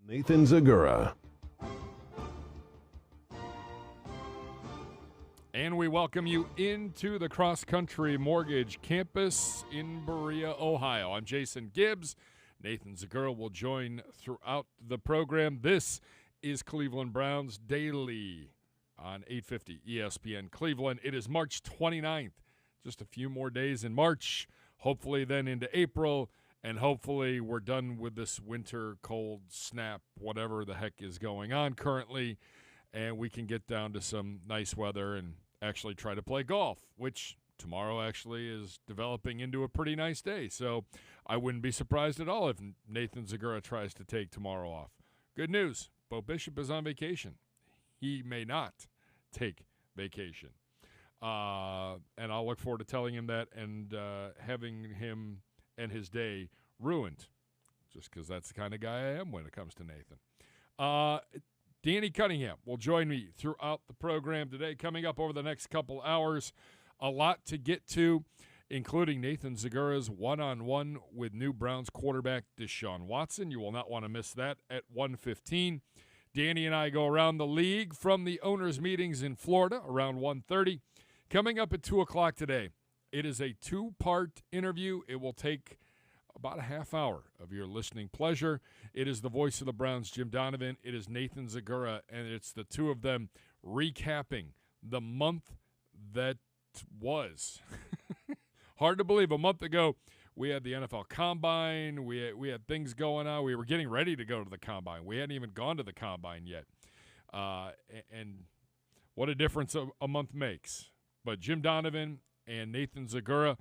Nathan Zegura. And we welcome you into the Cross Country Mortgage Campus in Berea, Ohio. I'm Jason Gibbs. Nathan Zegura will join throughout the program. This is Cleveland Browns Daily on 850 ESPN Cleveland. It is March 29th. Just a few more days in March, hopefully then into April, and hopefully we're done with this winter cold snap, whatever the heck is going on currently, and we can get down to some nice weather and actually try to play golf, which tomorrow actually is developing into a pretty nice day. So I wouldn't be surprised at all if Nathan Zegura tries to take tomorrow off. Good news, Beau Bishop is on vacation. He may not take vacation. And I'll look forward to telling him that and having him and his day ruined, just because that's the kind of guy I am when it comes to Nathan. Danny Cunningham will join me throughout the program today. Coming up over the next couple hours, a lot to get to, including Nathan Zegura's one-on-one with new Browns quarterback Deshawn Watson. You will not want to miss that at 1:15. Danny and I go around the league from the owners' meetings in Florida around 1:30. Coming up at 2 o'clock today, it is a two-part interview. It will take about a half hour of your listening pleasure. It is the voice of the Browns, Jim Donovan. It is Nathan Zegura, and it's the two of them recapping the month that was. Hard to believe. A month ago, we had the NFL Combine. We had things going on. We were getting ready to go to the Combine. We hadn't even gone to the Combine yet. And what a difference a month makes. But Jim Donovan and Nathan Zegura,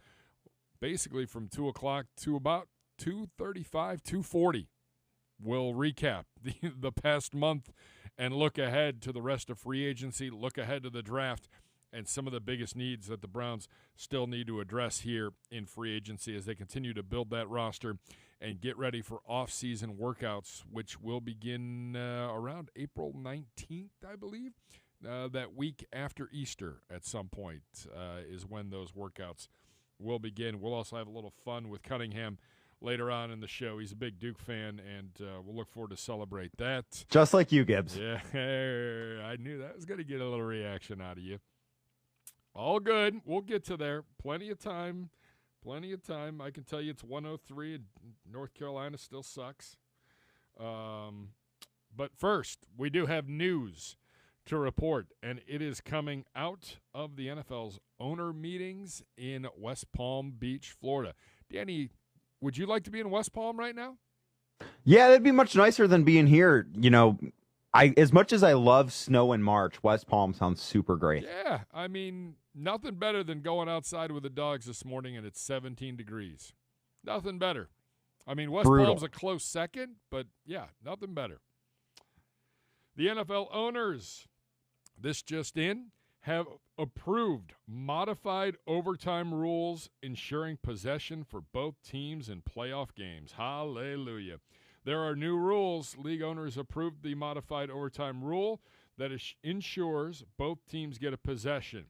basically from 2 o'clock to about 2:35, 2:40, will recap the past month and look ahead to the rest of free agency, look ahead to the draft, and some of the biggest needs that the Browns still need to address here in free agency as they continue to build that roster and get ready for off-season workouts, which will begin around April 19th, I believe. That week after Easter at some point is when those workouts will begin. We'll also have a little fun with Cunningham later on in the show. He's a big Duke fan, and we'll look forward to celebrate that. Just like you, Gibbs. Yeah, I knew that was going to get a little reaction out of you. All good. We'll get to there. Plenty of time. Plenty of time. I can tell you it's 103, and North Carolina still sucks. But first, we do have news to report, and it is coming out of the NFL's owner meetings in West Palm Beach, Florida. Danny, would you like to be in West Palm right now? Yeah, that'd be much nicer than being here. You know, as much as I love snow in March, West Palm sounds super great. Yeah, I mean, nothing better than going outside with the dogs this morning and it's 17 degrees. Nothing better. I mean, West Palm's a close second, but yeah, nothing better. The NFL owners, this just in, have approved modified overtime rules ensuring possession for both teams in playoff games. Hallelujah. There are new rules. League owners approved the modified overtime rule that ensures both teams get a possession.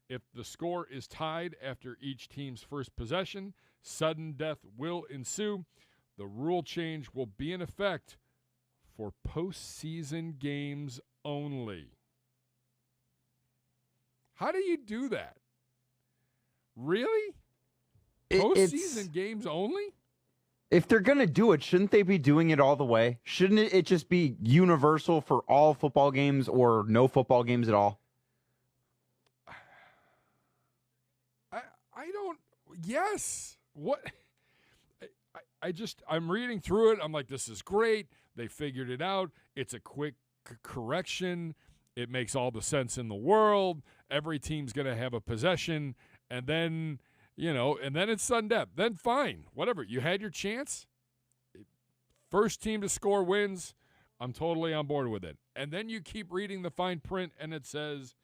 If the score is tied after each team's first possession, sudden death will ensue. The rule change will be in effect for postseason games only. How do you do that? Really? Postseason games only? If they're going to do it, shouldn't they be doing it all the way? Shouldn't it just be universal for all football games or no football games at all? I don't. Yes. What? I'm reading through it. I'm like, this is great. They figured it out. It's a quick correction. It makes all the sense in the world. Every team's going to have a possession. And then, and then it's sudden death. Then fine. Whatever. You had your chance. First team to score wins. I'm totally on board with it. And then you keep reading the fine print, and it says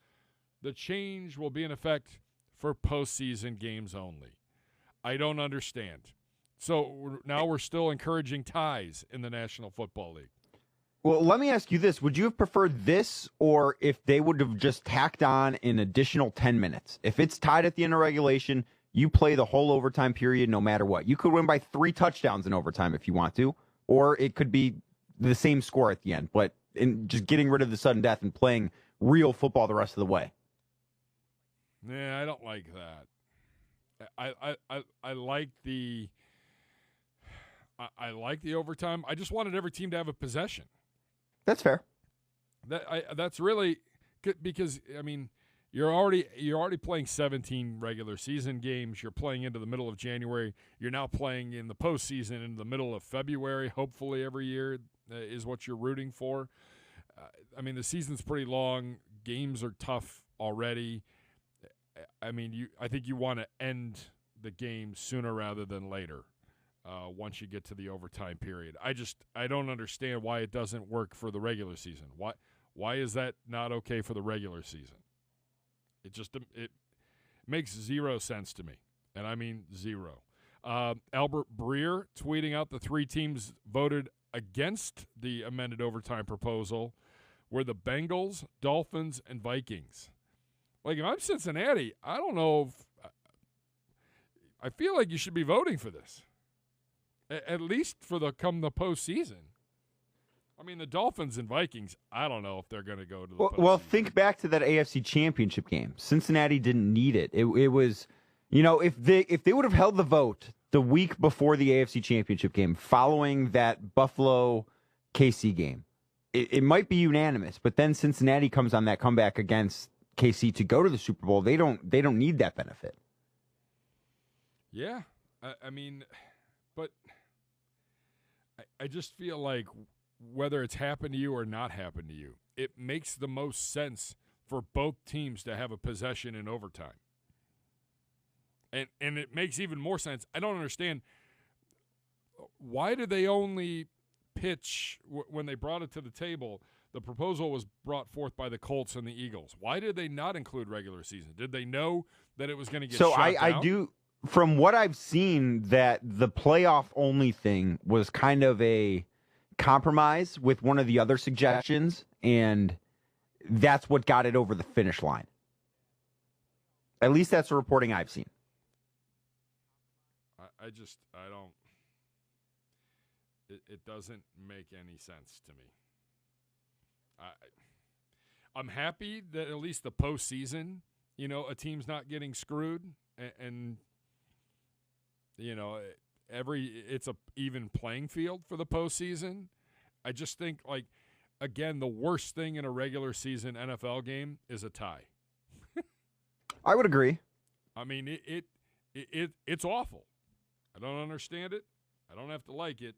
the change will be in effect for postseason games only. I don't understand. So now we're still encouraging ties in the National Football League. Well, let me ask you this. Would you have preferred this, or if they would have just tacked on an additional 10 minutes? If it's tied at the end of regulation, you play the whole overtime period no matter what. You could win by 3 touchdowns in overtime if you want to, or it could be the same score at the end, but in just getting rid of the sudden death and playing real football the rest of the way. Yeah, I don't like that. I like the I like the overtime. I just wanted every team to have a possession. That's fair. That's really good because I mean you're already playing 17 regular season games. You're playing into the middle of January. You're now playing in the postseason in the middle of February. Hopefully every year is what you're rooting for. I mean the season's pretty long. Games are tough already. I mean I think you want to end the game sooner rather than later. Once you get to the overtime period, I don't understand why it doesn't work for the regular season. Why is that not okay for the regular season? It makes zero sense to me, and I mean zero. Albert Breer tweeting out the three teams voted against the amended overtime proposal were the Bengals, Dolphins, and Vikings. Like if I'm Cincinnati, I don't know if I feel like you should be voting for this. At least for the postseason. I mean, the Dolphins and Vikings, I don't know if they're going to go to the postseason. Well, think back to that AFC Championship game. Cincinnati didn't need it. It was, if they would have held the vote the week before the AFC Championship game, following that Buffalo KC game, it might be unanimous. But then Cincinnati comes on that comeback against KC to go to the Super Bowl. They don't need that benefit. Yeah, I mean, but I just feel like whether it's happened to you or not happened to you, it makes the most sense for both teams to have a possession in overtime. And it makes even more sense. I don't understand, why did they only pitch when they brought it to the table? The proposal was brought forth by the Colts and the Eagles. Why did they not include regular season? Did they know that it was going to get shot down? I do. From what I've seen, that the playoff only thing was kind of a compromise with one of the other suggestions, and that's what got it over the finish line. At least that's the reporting I've seen. I don't. It doesn't make any sense to me. I'm happy that at least the postseason, a team's not getting screwed, and it's a even playing field for the postseason. I just think, again, the worst thing in a regular season NFL game is a tie. I would agree. I mean, it's awful. I don't understand it. I don't have to like it,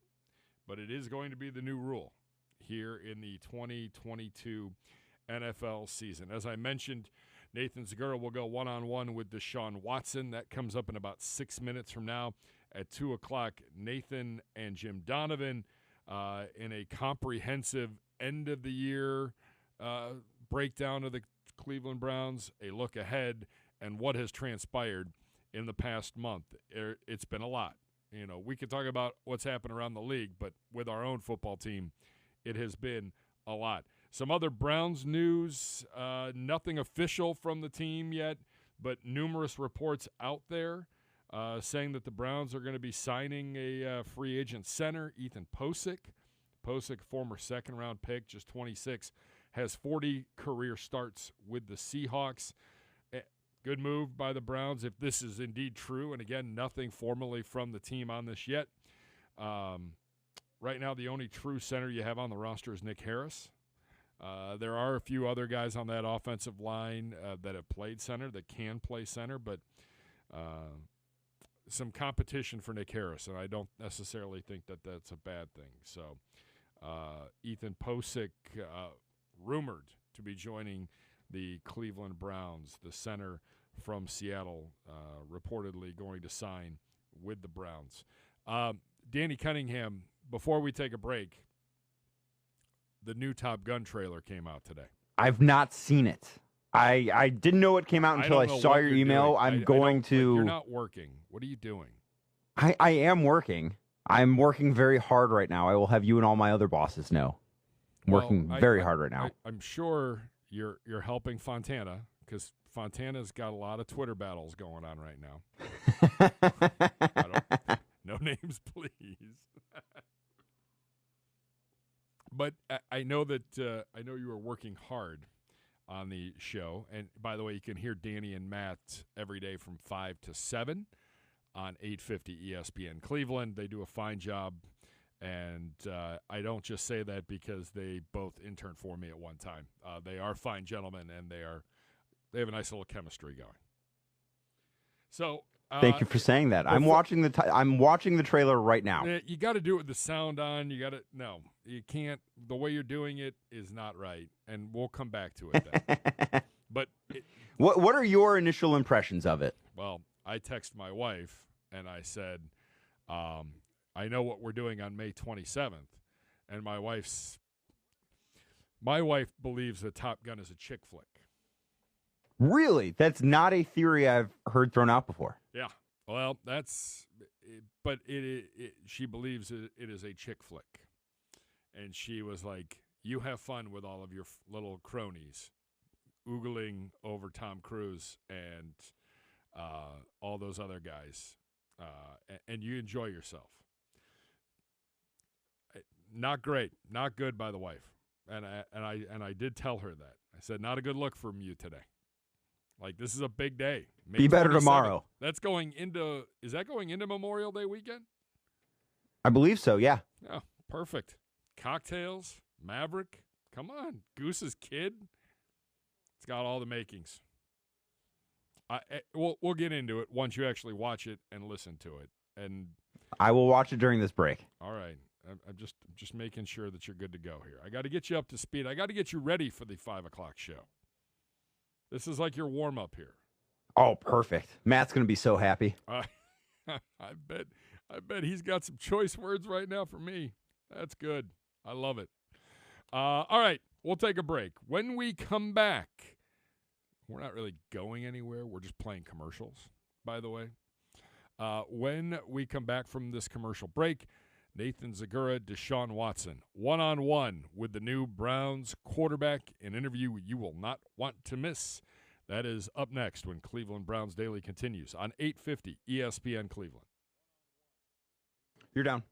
but it is going to be the new rule here in the 2022 NFL season. As I mentioned, Nathan Zegura will go one-on-one with Deshawn Watson. That comes up in about 6 minutes from now at 2 o'clock. Nathan and Jim Donovan in a comprehensive end-of-the-year breakdown of the Cleveland Browns, a look ahead, and what has transpired in the past month. It's been a lot. We could talk about what's happened around the league, but with our own football team, it has been a lot. Some other Browns news, nothing official from the team yet, but numerous reports out there saying that the Browns are going to be signing a free agent center, Ethan Posick. Posick, former second-round pick, just 26, has 40 career starts with the Seahawks. Good move by the Browns if this is indeed true. And, again, nothing formally from the team on this yet. Right now, the only true center you have on the roster is Nick Harris. There are a few other guys on that offensive line that have played center, that can play center, but some competition for Nick Harris, and I don't necessarily think that that's a bad thing. So Ethan Posick, rumored to be joining the Cleveland Browns, the center from Seattle, reportedly going to sign with the Browns. Danny Cunningham, before we take a break, the new Top Gun trailer came out today. I've not seen it. I didn't know it came out until I saw your email. You're not working. What are you doing? I am working. I'm working very hard right now. I will have you and all my other bosses know. I'm working very hard right now. I'm sure you're helping Fontana, because Fontana's got a lot of Twitter battles going on right now. No names, please. But I know that I know you were working hard on the show. And by the way, you can hear Danny and Matt every day from 5 to 7 on 850 ESPN Cleveland. They do a fine job. And I don't just say that because they both interned for me at one time. They are fine gentlemen, and they have a nice little chemistry going. So thank you for saying that. I'm watching the trailer right now. You got to do it with the sound on. No, you can't. The way you're doing it is not right, and we'll come back to it then. But what are your initial impressions of it? Well, I text my wife and I said, I know what we're doing on May 27th, and my wife believes that Top Gun is a chick flick. Really? That's not a theory I've heard thrown out before. Yeah. Well, but she believes it is a chick flick. And she was like, you have fun with all of your little cronies oogling over Tom Cruise and all those other guys, and you enjoy yourself. Not great. Not good by the wife. And I did tell her that. I said, not a good look from you today. Like, this is a big day. Be better tomorrow. Is that going into Memorial Day weekend? I believe so, yeah. Yeah, perfect. Cocktails, Maverick. Come on, Goose's Kid. It's got all the makings. We'll get into it once you actually watch it and listen to it. And I will watch it during this break. All right. I'm just making sure that you're good to go here. I got to get you up to speed. I got to get you ready for the 5 o'clock show. This is like your warm-up here. Oh, perfect. Matt's going to be so happy. I bet he's got some choice words right now for me. That's good. I love it. All right, we'll take a break. When we come back, we're not really going anywhere. We're just playing commercials, by the way. When we come back from this commercial break, Nathan Zegura, Deshawn Watson, one-on-one with the new Browns quarterback, an interview you will not want to miss. That is up next when Cleveland Browns Daily continues on 850 ESPN Cleveland. You're down.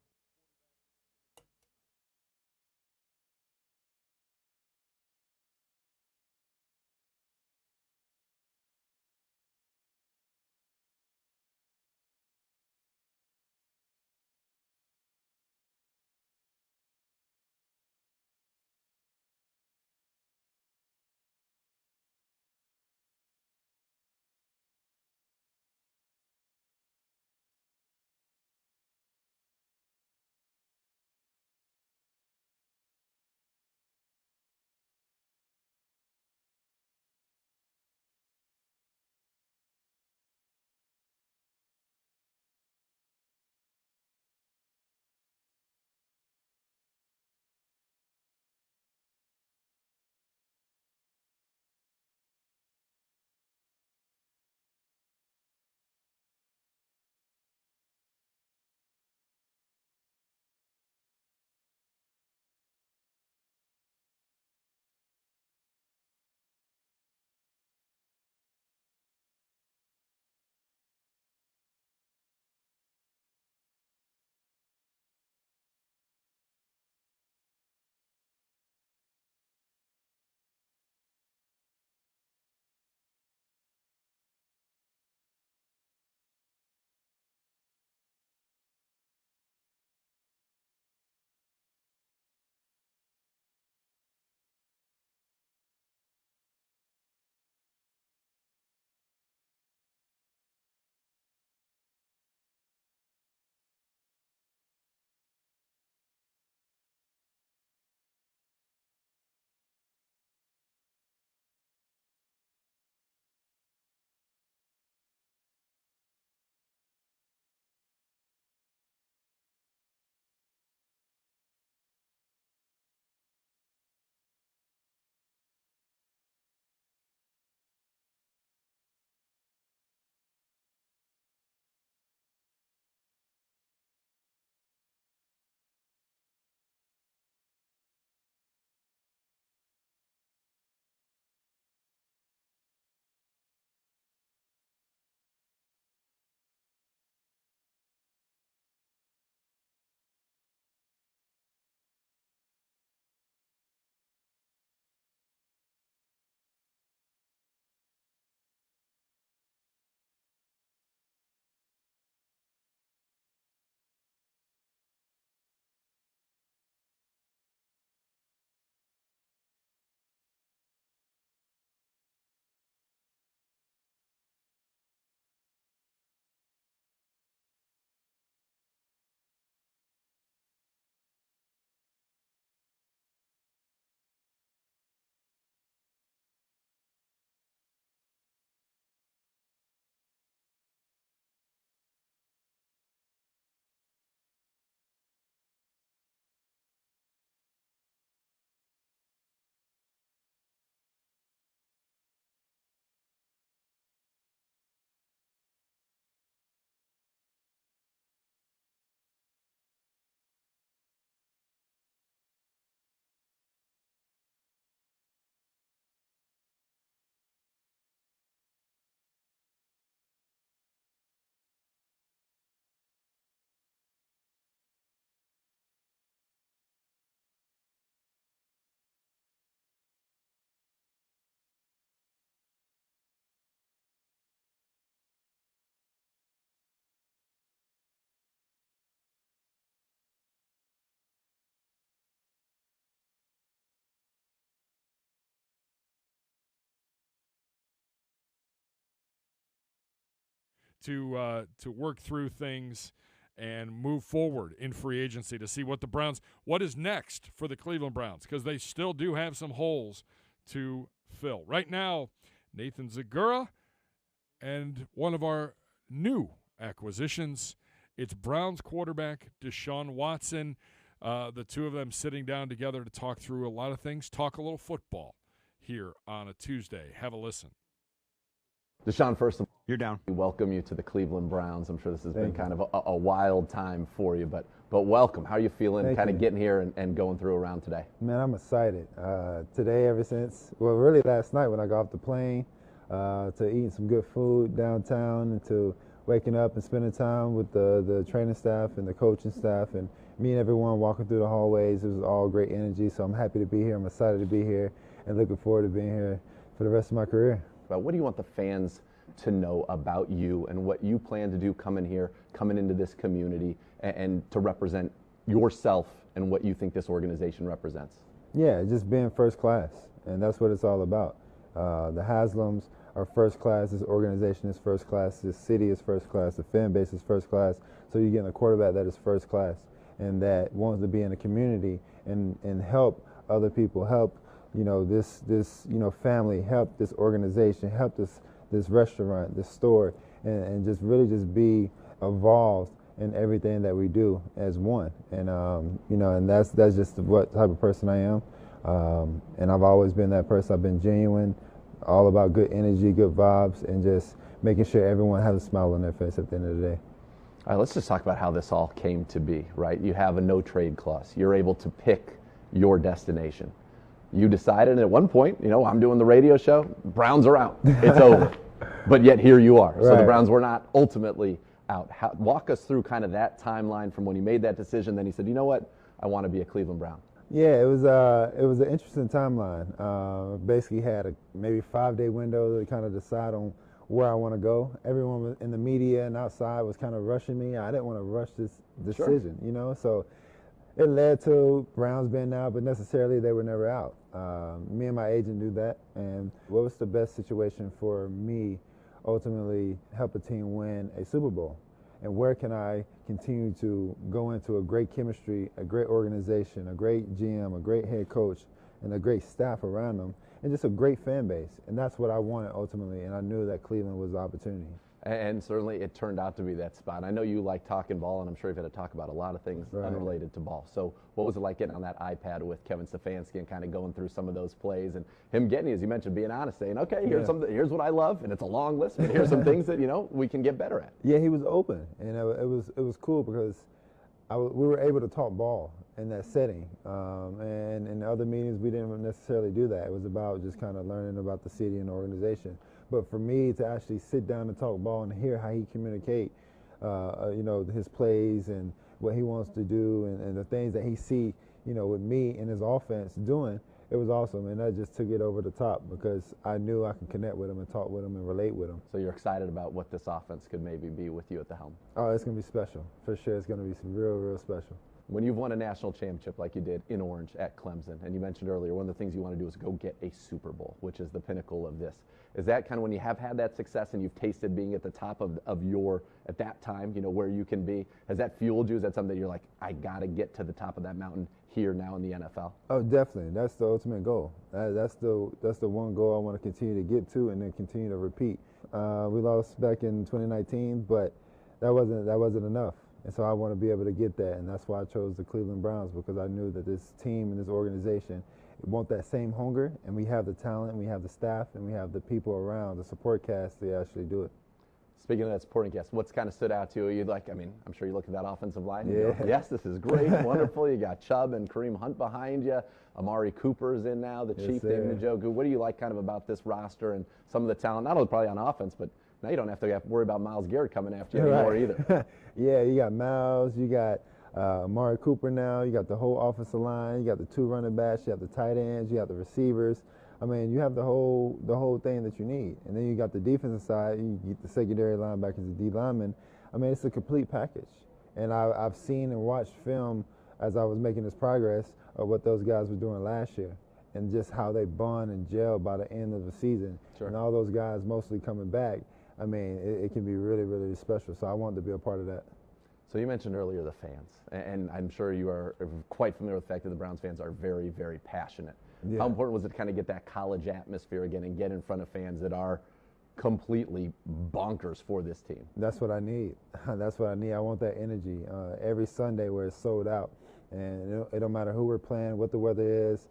to work through things and move forward in free agency to see what is next for the Cleveland Browns, because they still do have some holes to fill. Right now, Nathan Zegura and one of our new acquisitions, it's Browns quarterback Deshawn Watson. The two of them sitting down together to talk through a lot of things, talk a little football here on a Tuesday. Have a listen. Deshawn, first of all, You're down. we welcome you to the Cleveland Browns. I'm sure this has been kind of a wild time for you, but welcome. How are you feeling kind of getting here and going through around today? Man, I'm excited. Today, ever since, well, really last night when I got off the plane, to eating some good food downtown and to waking up and spending time with the training staff and the coaching staff and me and everyone walking through the hallways. It was all great energy, so I'm happy to be here. I'm excited to be here and looking forward to being here for the rest of my career. But what do you want the fans to know about you and what you plan to do coming into this community and to represent yourself and what you think this organization represents? Yeah, just being first class, and that's what it's all about. The Haslams are first class, this organization is first class, this city is first class, the fan base is first class, so you're getting a quarterback that is first class and that wants to be in the community and help other people, help this family, help this organization, help this restaurant, this store, and just really just be involved in everything that we do as one. And and that's just what type of person I am. And I've always been that person. I've been genuine, all about good energy, good vibes, and just making sure everyone has a smile on their face at the end of the day. All right, let's just talk about how this all came to be, right? You have a no trade clause. You're able to pick your destination. You decided at one point, I'm doing the radio show, Browns are out. It's over. But yet here you are. Right. So the Browns were not ultimately out. Walk us through kind of that timeline from when you made that decision. Then you said, you know what? I want to be a Cleveland Brown. Yeah, it was an interesting timeline. Basically had maybe 5-day window to kind of decide on where I want to go. Everyone in the media and outside was kind of rushing me. I didn't want to rush this decision, so it led to Browns being out, but necessarily they were never out. Me and my agent knew that, and what was the best situation for me ultimately help a team win a Super Bowl? And where can I continue to go into a great chemistry, a great organization, a great GM, a great head coach, and a great staff around them, and just a great fan base. And that's what I wanted ultimately, and I knew that Cleveland was the opportunity. And certainly it turned out to be that spot. I know you like talking ball, and I'm sure you've had to talk about a lot of things unrelated to ball. So what was it like getting on that iPad with Kevin Stefanski and kind of going through some of those plays and him getting, as you mentioned, being honest, saying, okay, here's what I love, and it's a long list, but here's some things that, we can get better at. Yeah, he was open, and it was cool because we were able to talk ball in that setting. And in other meetings, we didn't necessarily do that. It was about just kind of learning about the city and the organization. But for me to actually sit down and talk ball and hear how he communicate, his plays and what he wants to do and the things that he see, with me and his offense doing, it was awesome. And that just took it over the top because I knew I could connect with him and talk with him and relate with him. So you're excited about what this offense could maybe be with you at the helm? Oh, it's going to be special. For sure, it's going to be real, real special. When you've won a national championship like you did in Orange at Clemson, and you mentioned earlier, one of the things you want to do is go get a Super Bowl, which is the pinnacle of this. Is that kind of when you have had that success and you've tasted being at the top of your, at that time, where you can be, has that fueled you? Is that something that you're like, I got to get to the top of that mountain here now in the NFL? Oh, definitely. That's the ultimate goal. That's the one goal I want to continue to get to and then continue to repeat. We lost back in 2019, but that wasn't enough. And so I want to be able to get that, and that's why I chose the Cleveland Browns, because I knew that this team and this organization want that same hunger, and we have the talent, we have the staff, and we have the people around, the support cast to actually do it. Speaking of that supporting cast, what's kind of stood out to you? I'm sure you look at that offensive line. Yeah. You go, yes, this is great, wonderful. You got Chubb and Kareem Hunt behind you. Amari Cooper's in now, the Chief, David Njoku. What do you like kind of about this roster and some of the talent, not only probably on offense, but now you don't have to worry about Myles Garrett coming after you anymore either. Yeah, you got Myles, you got Amari Cooper now, you got the whole offensive line, you got the 2 running backs, you have the tight ends, you have the receivers. I mean, you have the whole thing that you need. And then you got the defensive side, you get the secondary linebackers, the D linemen. I mean, it's a complete package. And I've seen and watched film as I was making this progress of what those guys were doing last year and just how they bond and gel by the end of the season. Sure. And all those guys mostly coming back. I mean, it can be really, really special. So I wanted to be a part of that. So you mentioned earlier the fans, and I'm sure you are quite familiar with the fact that the Browns fans are very, very passionate. Yeah. How important was it to kind of get that college atmosphere again and get in front of fans that are completely bonkers for this team? That's what I need. That's what I need. I want that energy every Sunday where it's sold out. And it don't matter who we're playing, what the weather is.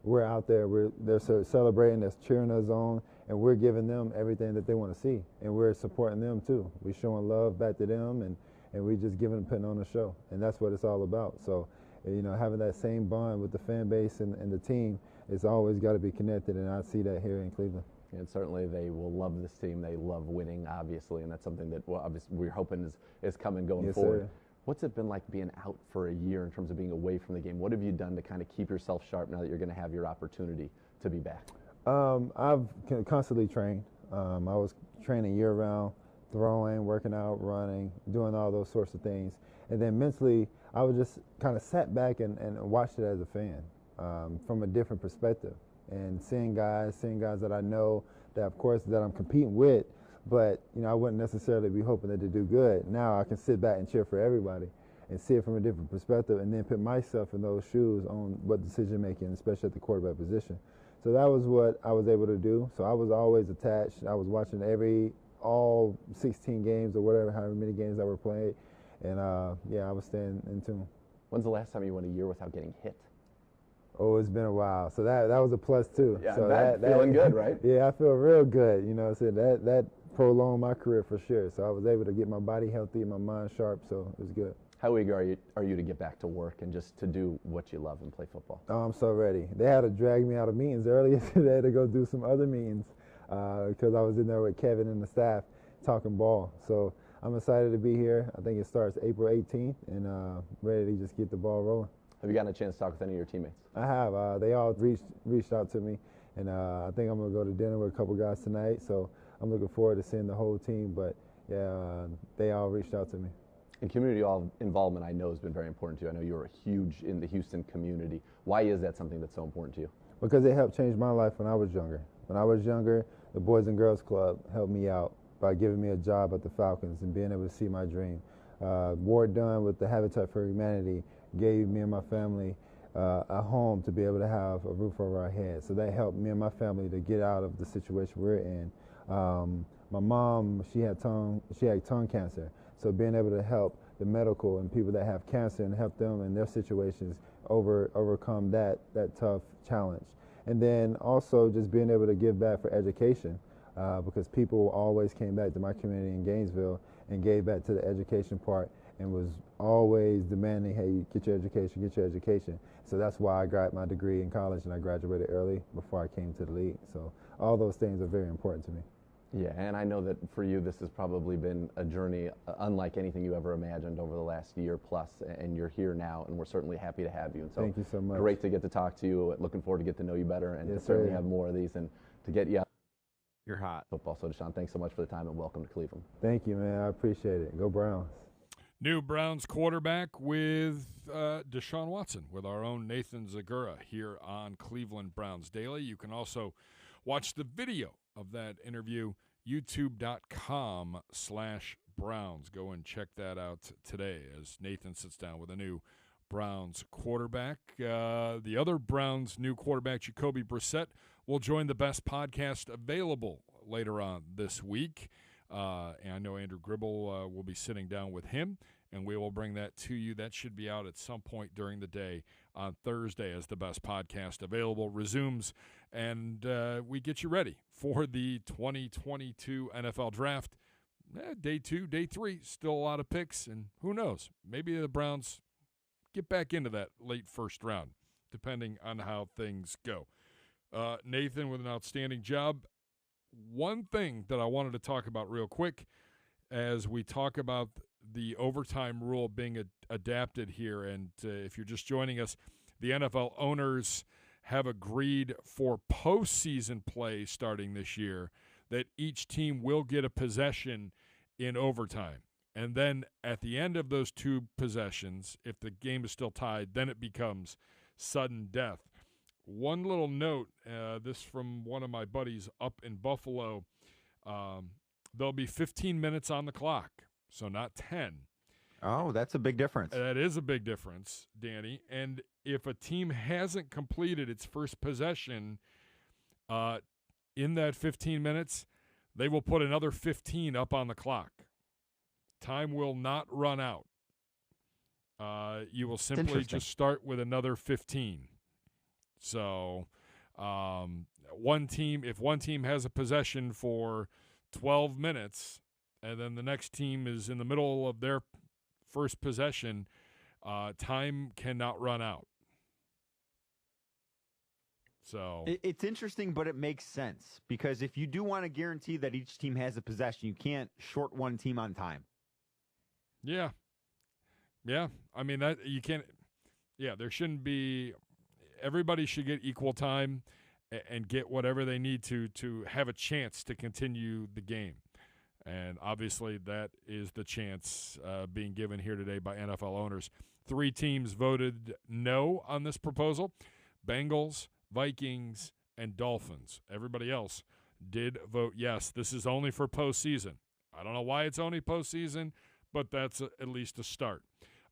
We're out there. They're celebrating, they're cheering us on, and we're giving them everything that they want to see. And we're supporting them too. We're showing love back to them, and we just putting on a show. And that's what it's all about. So, having that same bond with the fan base and the team, it's always got to be connected, and I see that here in Cleveland. And certainly they will love this team. They love winning, obviously, and that's something that obviously we're hoping is coming going Yes, forward. Sir. What's it been like being out for a year in terms of being away from the game? What have you done to kind of keep yourself sharp now that you're going to have your opportunity to be back? I've constantly trained. I was training year-round, throwing, working out, running, doing all those sorts of things. And then mentally, I would just kind of sat back and watched it as a fan from a different perspective. And seeing guys that I know that, of course, that I'm competing with, but, I wouldn't necessarily be hoping that they do good. Now I can sit back and cheer for everybody and see it from a different perspective and then put myself in those shoes on what decision making, especially at the quarterback position. So that was what I was able to do. So I was always attached. I was watching all 16 games or whatever, however many games that were played. And, I was staying in tune. When's the last time you went a year without getting hit? Oh, it's been a while. So that was a plus too. Yeah, so that feeling good, right? Yeah, I feel real good. So that prolonged my career for sure. So I was able to get my body healthy, my mind sharp. So it was good. How eager are you to get back to work and just to do what you love and play football? Oh, I'm so ready. They had to drag me out of meetings earlier today to go do some other meetings because I was in there with Kevin and the staff talking ball. So I'm excited to be here. I think it starts April 18th and ready to just get the ball rolling. Have you gotten a chance to talk with any of your teammates? I have. They all reached out to me, and I think I'm going to go to dinner with a couple guys tonight. So I'm looking forward to seeing the whole team. But, yeah, they all reached out to me. And community involvement, I know, has been very important to you. I know you were huge in the Houston community. Why is that something that's so important to you? Because it helped change my life when I was younger. When I was younger, the Boys and Girls Club helped me out by giving me a job at the Falcons and being able to see my dream. Ward Dunn with the Habitat for Humanity gave me and my family a home to be able to have a roof over our heads. So that helped me and my family to get out of the situation we're in. My mom, she had tongue cancer. So being able to help the medical and people that have cancer and help them in their situations overcome that tough challenge. And then also just being able to give back for education because people always came back to my community in Gainesville and gave back to the education part and was always demanding, hey, get your education. So that's why I got my degree in college and I graduated early before I came to the league. So all those things are very important to me. Yeah, and I know that for you, this has probably been a journey unlike anything you ever imagined over the last year plus, and you're here now, and we're certainly happy to have you. And so thank you so much. Great to get to talk to you. Looking forward to get to know you better, and Yes, to certainly sir. have more of these, and to get you out You're hot. football. So, Deshawn, thanks so much for the time, and welcome to Cleveland. Thank you, man. I appreciate it. Go Browns. New Browns quarterback with Deshawn Watson with our own Nathan Zegura here on Cleveland Browns Daily. You can also watch the video of that interview, youtube.com/Browns. Go and check that out today as Nathan sits down with a new Browns quarterback. The other Browns new quarterback, Jacoby Brissette, will join the best podcast available later on this week. And I know Andrew Gribble will be sitting down with him, and we will bring that to you. That should be out at some point during the day on Thursday as the best podcast available resumes, and we get you ready for the 2022 NFL Draft. Day 2, day 3, still a lot of picks, and who knows, maybe the Browns get back into that late first round, depending on how things go. Nathan with an outstanding job. One thing that I wanted to talk about real quick as we talk about the overtime rule being adapted here, and if you're just joining us, the NFL owners have agreed for postseason play starting this year that each team will get a possession in overtime. And then at the end of those two possessions, if the game is still tied, then it becomes sudden death. One little note, this from one of my buddies up in Buffalo. there'll be 15 minutes on the clock, so not 10. Oh, that's a big difference. That is a big difference, Danny. And if a team hasn't completed its first possession in that 15 minutes, they will put another 15 up on the clock. Time will not run out. You will simply just start with another 15. So if one team has a possession for 12 minutes and then the next team is in the middle of their first possession, time cannot run out. So it's interesting, but it makes sense because if you do want to guarantee that each team has a possession, you can't short one team on time. Yeah. I mean that you can't. Yeah, there shouldn't be. Everybody should get equal time and get whatever they need to have a chance to continue the game. And obviously, that is the chance being given here today by NFL owners. 3 teams voted no on this proposal: Bengals, Vikings, and Dolphins. Everybody else did vote yes. This is only for postseason. I don't know why it's only postseason, but that's at least a start.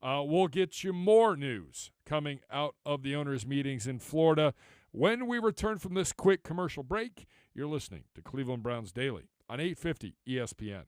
We'll get you more news coming out of the owners' meetings in Florida. When we return from this quick commercial break, you're listening to Cleveland Browns Daily on 850 ESPN.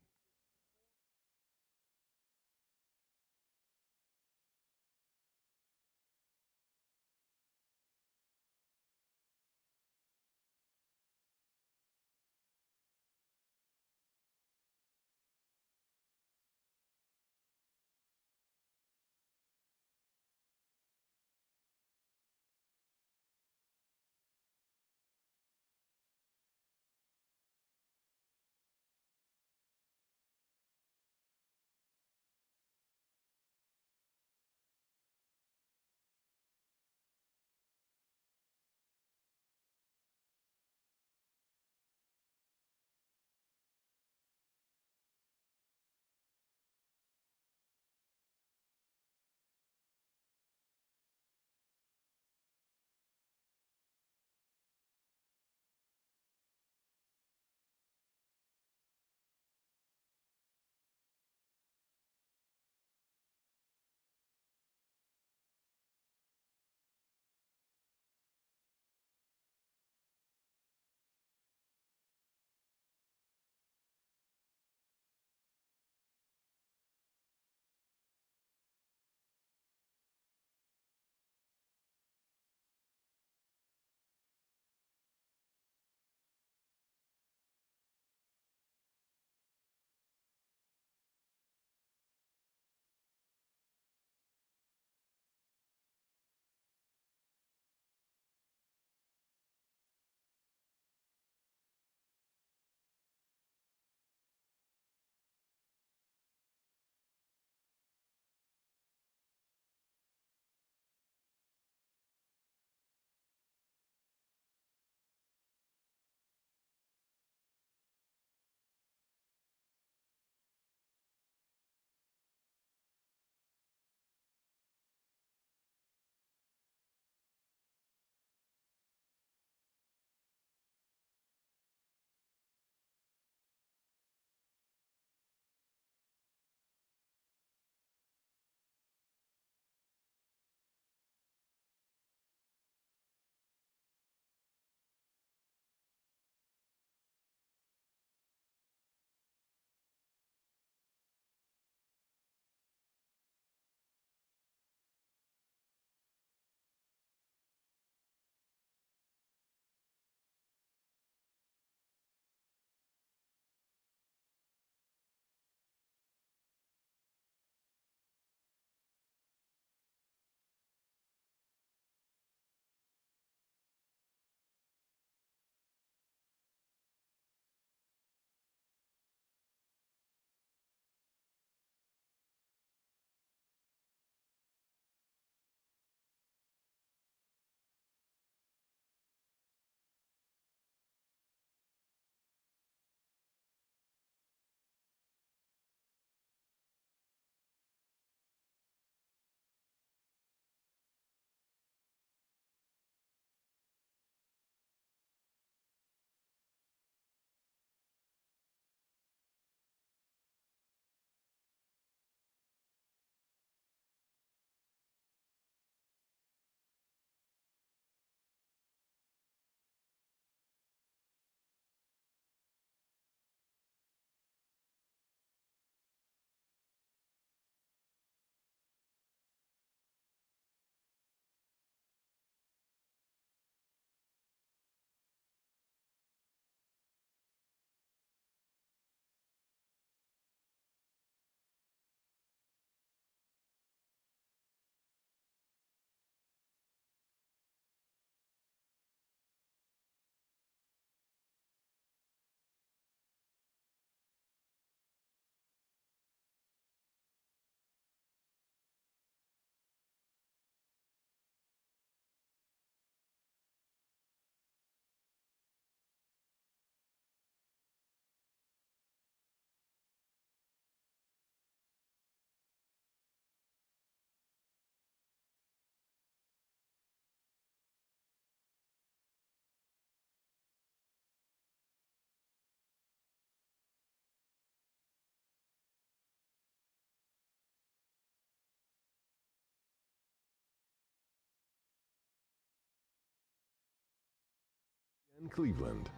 in Cleveland.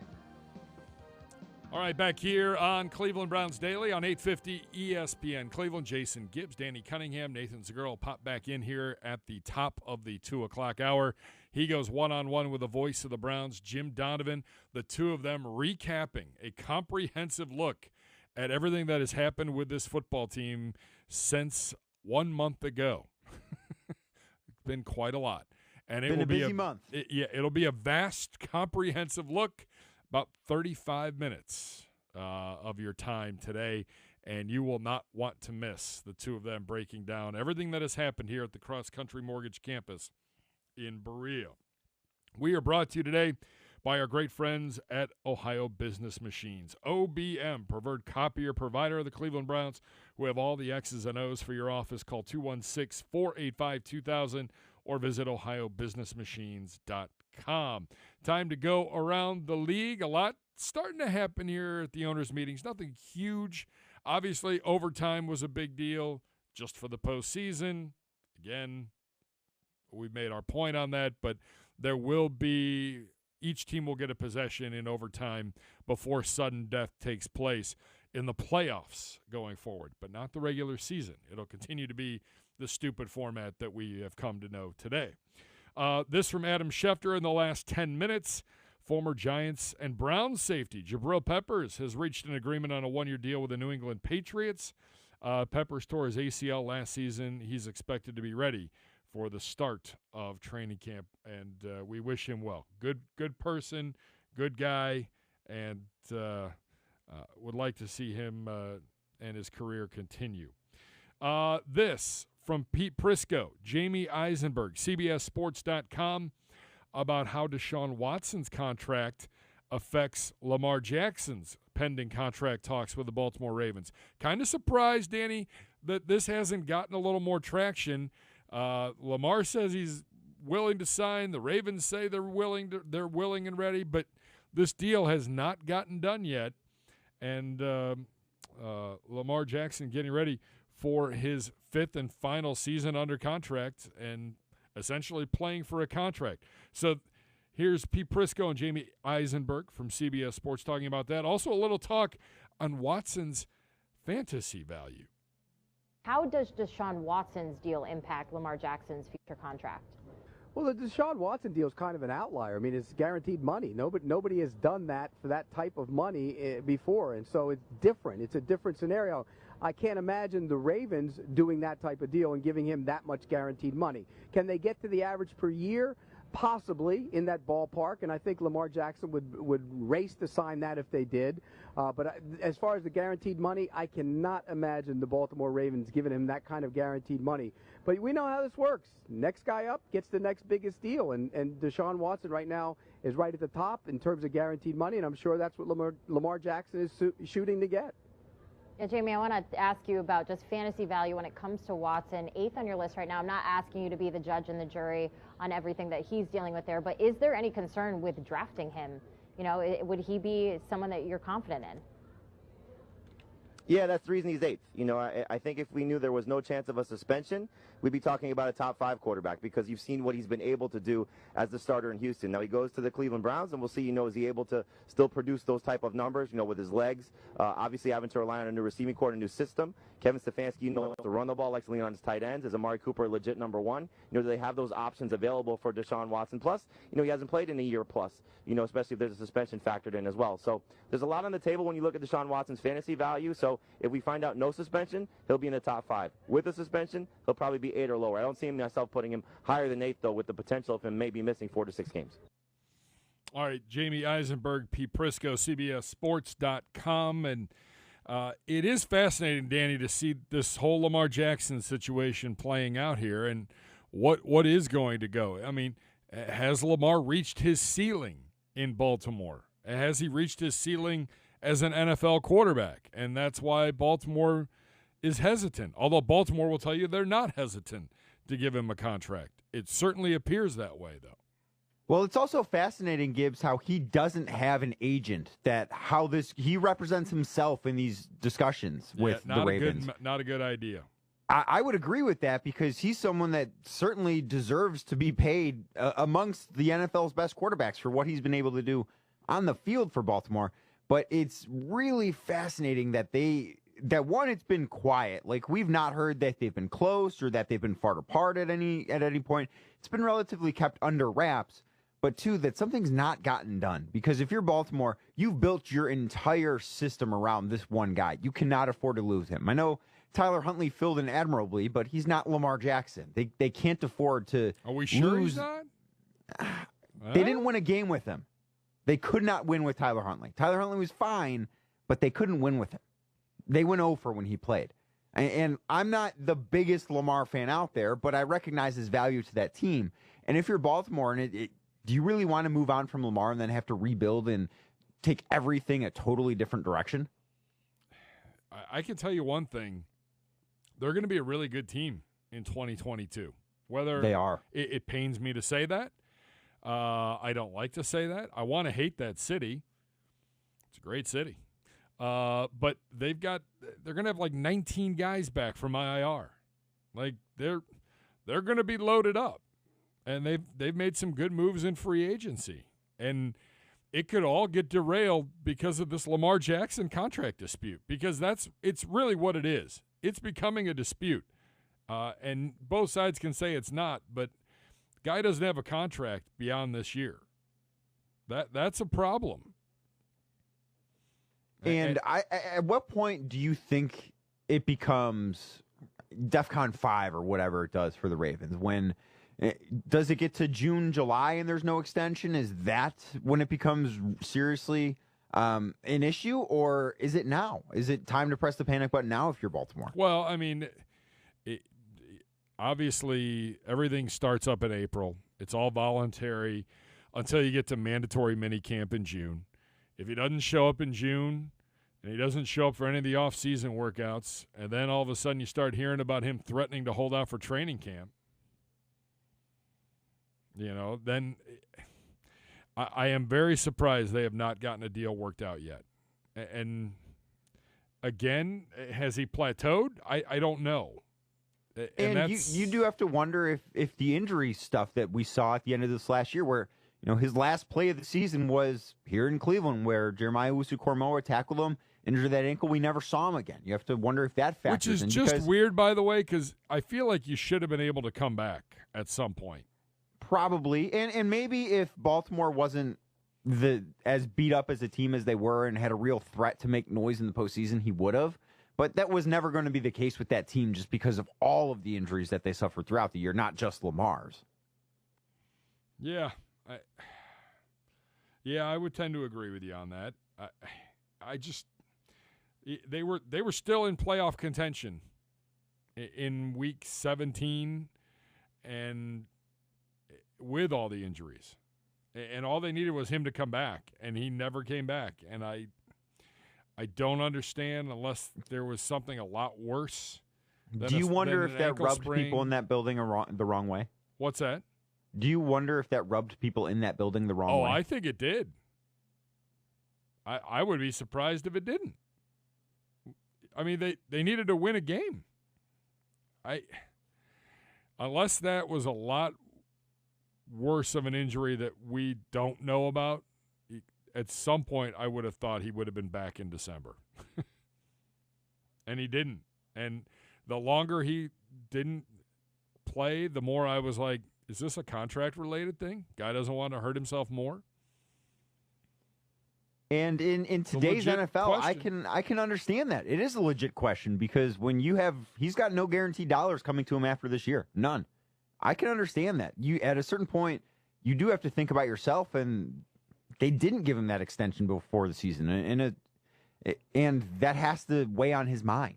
All right, back here on Cleveland Browns Daily on 850 ESPN Cleveland. Jason Gibbs, Danny Cunningham, Nathan Zegura will pop back in here at the top of the 2 o'clock hour. He goes one-on-one with the voice of the Browns, Jim Donovan. The two of them recapping a comprehensive look at everything that has happened with this football team since 1 month ago. It's been quite a lot. And it will be a busy month. It'll be a vast, comprehensive look. About 35 minutes of your time today, and you will not want to miss the two of them breaking down everything that has happened here at the Cross Country Mortgage Campus in Berea. We are brought to you today by our great friends at Ohio Business Machines. OBM, preferred copier provider of the Cleveland Browns, who have all the X's and O's for your office. Call 216-485-2000 or visit ohiobusinessmachines.com. Time to go around the league. A lot starting to happen here at the owners' meetings. Nothing huge. Obviously, overtime was a big deal just for the postseason. Again, we've made our point on that, but there will be – each team will get a possession in overtime before sudden death takes place in the playoffs going forward, but not the regular season. It'll continue to be the stupid format that we have come to know today. This from Adam Schefter in the last 10 minutes. Former Giants and Browns safety Jabril Peppers has reached an agreement on a one-year deal with the New England Patriots. Peppers tore his ACL last season. He's expected to be ready for the start of training camp, and we wish him well. Good person, good guy, and would like to see him and his career continue. This from Pete Prisco, Jamie Eisenberg, CBSSports.com, about how Deshawn Watson's contract affects Lamar Jackson's pending contract talks with the Baltimore Ravens. Kind of surprised, Danny, that this hasn't gotten a little more traction. Lamar says he's willing to sign. The Ravens say they're willing and ready, but this deal has not gotten done yet. And Lamar Jackson getting ready for his 5th and final season under contract and essentially playing for a contract. So here's Pete Prisco and Jamie Eisenberg from CBS Sports talking about that. Also a little talk on Watson's fantasy value. How does Deshawn Watson's deal impact Lamar Jackson's future contract? Well, the Deshaun Watson deal is kind of an outlier. I mean, it's guaranteed money. Nobody has done that for that type of money before, and so it's different. It's a different scenario. I can't imagine the Ravens doing that type of deal and giving him that much guaranteed money. Can they get to the average per year? Possibly in that ballpark, and I think Lamar Jackson would race to sign that if they did. But as far as the guaranteed money, I cannot imagine the Baltimore Ravens giving him that kind of guaranteed money. But we know how this works. Next guy up gets the next biggest deal, and Deshaun Watson right now is right at the top in terms of guaranteed money, and I'm sure that's what Lamar Jackson is shooting to get. Yeah, Jamie, I want to ask you about just fantasy value when it comes to Watson. 8th on your list right now. I'm not asking you to be the judge and the jury on everything that he's dealing with there, but is there any concern with drafting him? You know, would he be someone that you're confident in? Yeah, that's the reason he's 8th. You know, I think if we knew there was no chance of a suspension, we'd be talking about a top 5 quarterback because you've seen what he's been able to do as the starter in Houston. Now he goes to the Cleveland Browns, and we'll see, is he able to still produce those type of numbers, with his legs. Obviously having to rely on a new receiving core, a new system. Kevin Stefanski knows to run the ball, likes to lean on his tight ends. Is Amari Cooper legit number 1? Do they have those options available for Deshaun Watson? Plus, he hasn't played in a year plus, especially if there's a suspension factored in as well. So there's a lot on the table when you look at Deshaun Watson's fantasy value. So if we find out no suspension, he'll be in the top 5. With a suspension, he'll probably be 8 or lower. I don't see myself putting him higher than 8, though, with the potential of him maybe missing 4 to 6 games. All right, Jamie Eisenberg, Pete Prisco, CBSSports.com. And it is fascinating, Danny, to see this whole Lamar Jackson situation playing out here and what is going to go. I mean, has Lamar reached his ceiling in Baltimore? Has he reached his ceiling as an NFL quarterback? And that's why Baltimore is hesitant, although Baltimore will tell you they're not hesitant to give him a contract. It certainly appears that way, though. Well, it's also fascinating, Gibbs, how he doesn't have an agent, he represents himself in these discussions with the Ravens. Not a good idea. I would agree with that because he's someone that certainly deserves to be paid amongst the NFL's best quarterbacks for what he's been able to do on the field for Baltimore. But it's really fascinating that one, it's been quiet. Like, we've not heard that they've been close or that they've been far apart at any point. It's been relatively kept under wraps. But two, that something's not gotten done. Because if you're Baltimore, you've built your entire system around this one guy. You cannot afford to lose him. I know Tyler Huntley filled in admirably, but he's not Lamar Jackson. They can't afford to Are we sure lose. he's not? They didn't win a game with him. They could not win with Tyler Huntley. Tyler Huntley was fine, but they couldn't win with him. They went 0 for when he played. And I'm not the biggest Lamar fan out there, but I recognize his value to that team. And if you're Baltimore, and do you really want to move on from Lamar and then have to rebuild and take everything a totally different direction? I can tell you one thing. They're going to be a really good team in 2022. Whether they are. It pains me to say that. I don't like to say that. I want to hate that city. It's a great city. But they're going to have like 19 guys back from IR. Like they're going to be loaded up. And they've made some good moves in free agency. And it could all get derailed because of this Lamar Jackson contract dispute, because it's really what it is. It's becoming a dispute. And both sides can say it's not, but the guy doesn't have a contract beyond this year. That's a problem. And at what point do you think it becomes DEFCON 5 or whatever it does for the Ravens? Does it get to June, July, and there's no extension? Is that when it becomes seriously an issue, or is it now? Is it time to press the panic button now if you're Baltimore? Well, I mean, obviously everything starts up in April. It's all voluntary until you get to mandatory minicamp in June. If he doesn't show up in June and he doesn't show up for any of the off-season workouts, and then all of a sudden you start hearing about him threatening to hold out for training camp, then I am very surprised they have not gotten a deal worked out yet. And again, has he plateaued? I don't know. And you do have to wonder if the injury stuff that we saw at the end of this last year, where his last play of the season was here in Cleveland, where Jeremiah Owusu-Koramoah tackled him, injured that ankle. We never saw him again. You have to wonder if that factors in. Which is just weird, by the way, because I feel like you should have been able to come back at some point. Probably, and maybe if Baltimore wasn't as beat up as a team as they were and had a real threat to make noise in the postseason, he would have. But that was never going to be the case with that team, just because of all of the injuries that they suffered throughout the year, not just Lamar's. Yeah, I would tend to agree with you on that. They were still in playoff contention in week 17, and with all the injuries, and all they needed was him to come back, and he never came back. And I don't understand, unless there was something a lot worse. Do you wonder if that rubbed people in that building the wrong way? What's that? Do you wonder if that rubbed people in that building the wrong way? Oh, I think it did. I would be surprised if it didn't. I mean, they needed to win a game. Unless that was a lot worse of an injury that we don't know about, at some point I would have thought he would have been back in December. And he didn't. And the longer he didn't play, the more I was like, is this a contract-related thing? Guy doesn't want to hurt himself more? And in today's NFL, I can understand that. It is a legit question, because when he's got no guaranteed dollars coming to him after this year. None. I can understand that. At a certain point, you do have to think about yourself, and they didn't give him that extension before the season, and that has to weigh on his mind.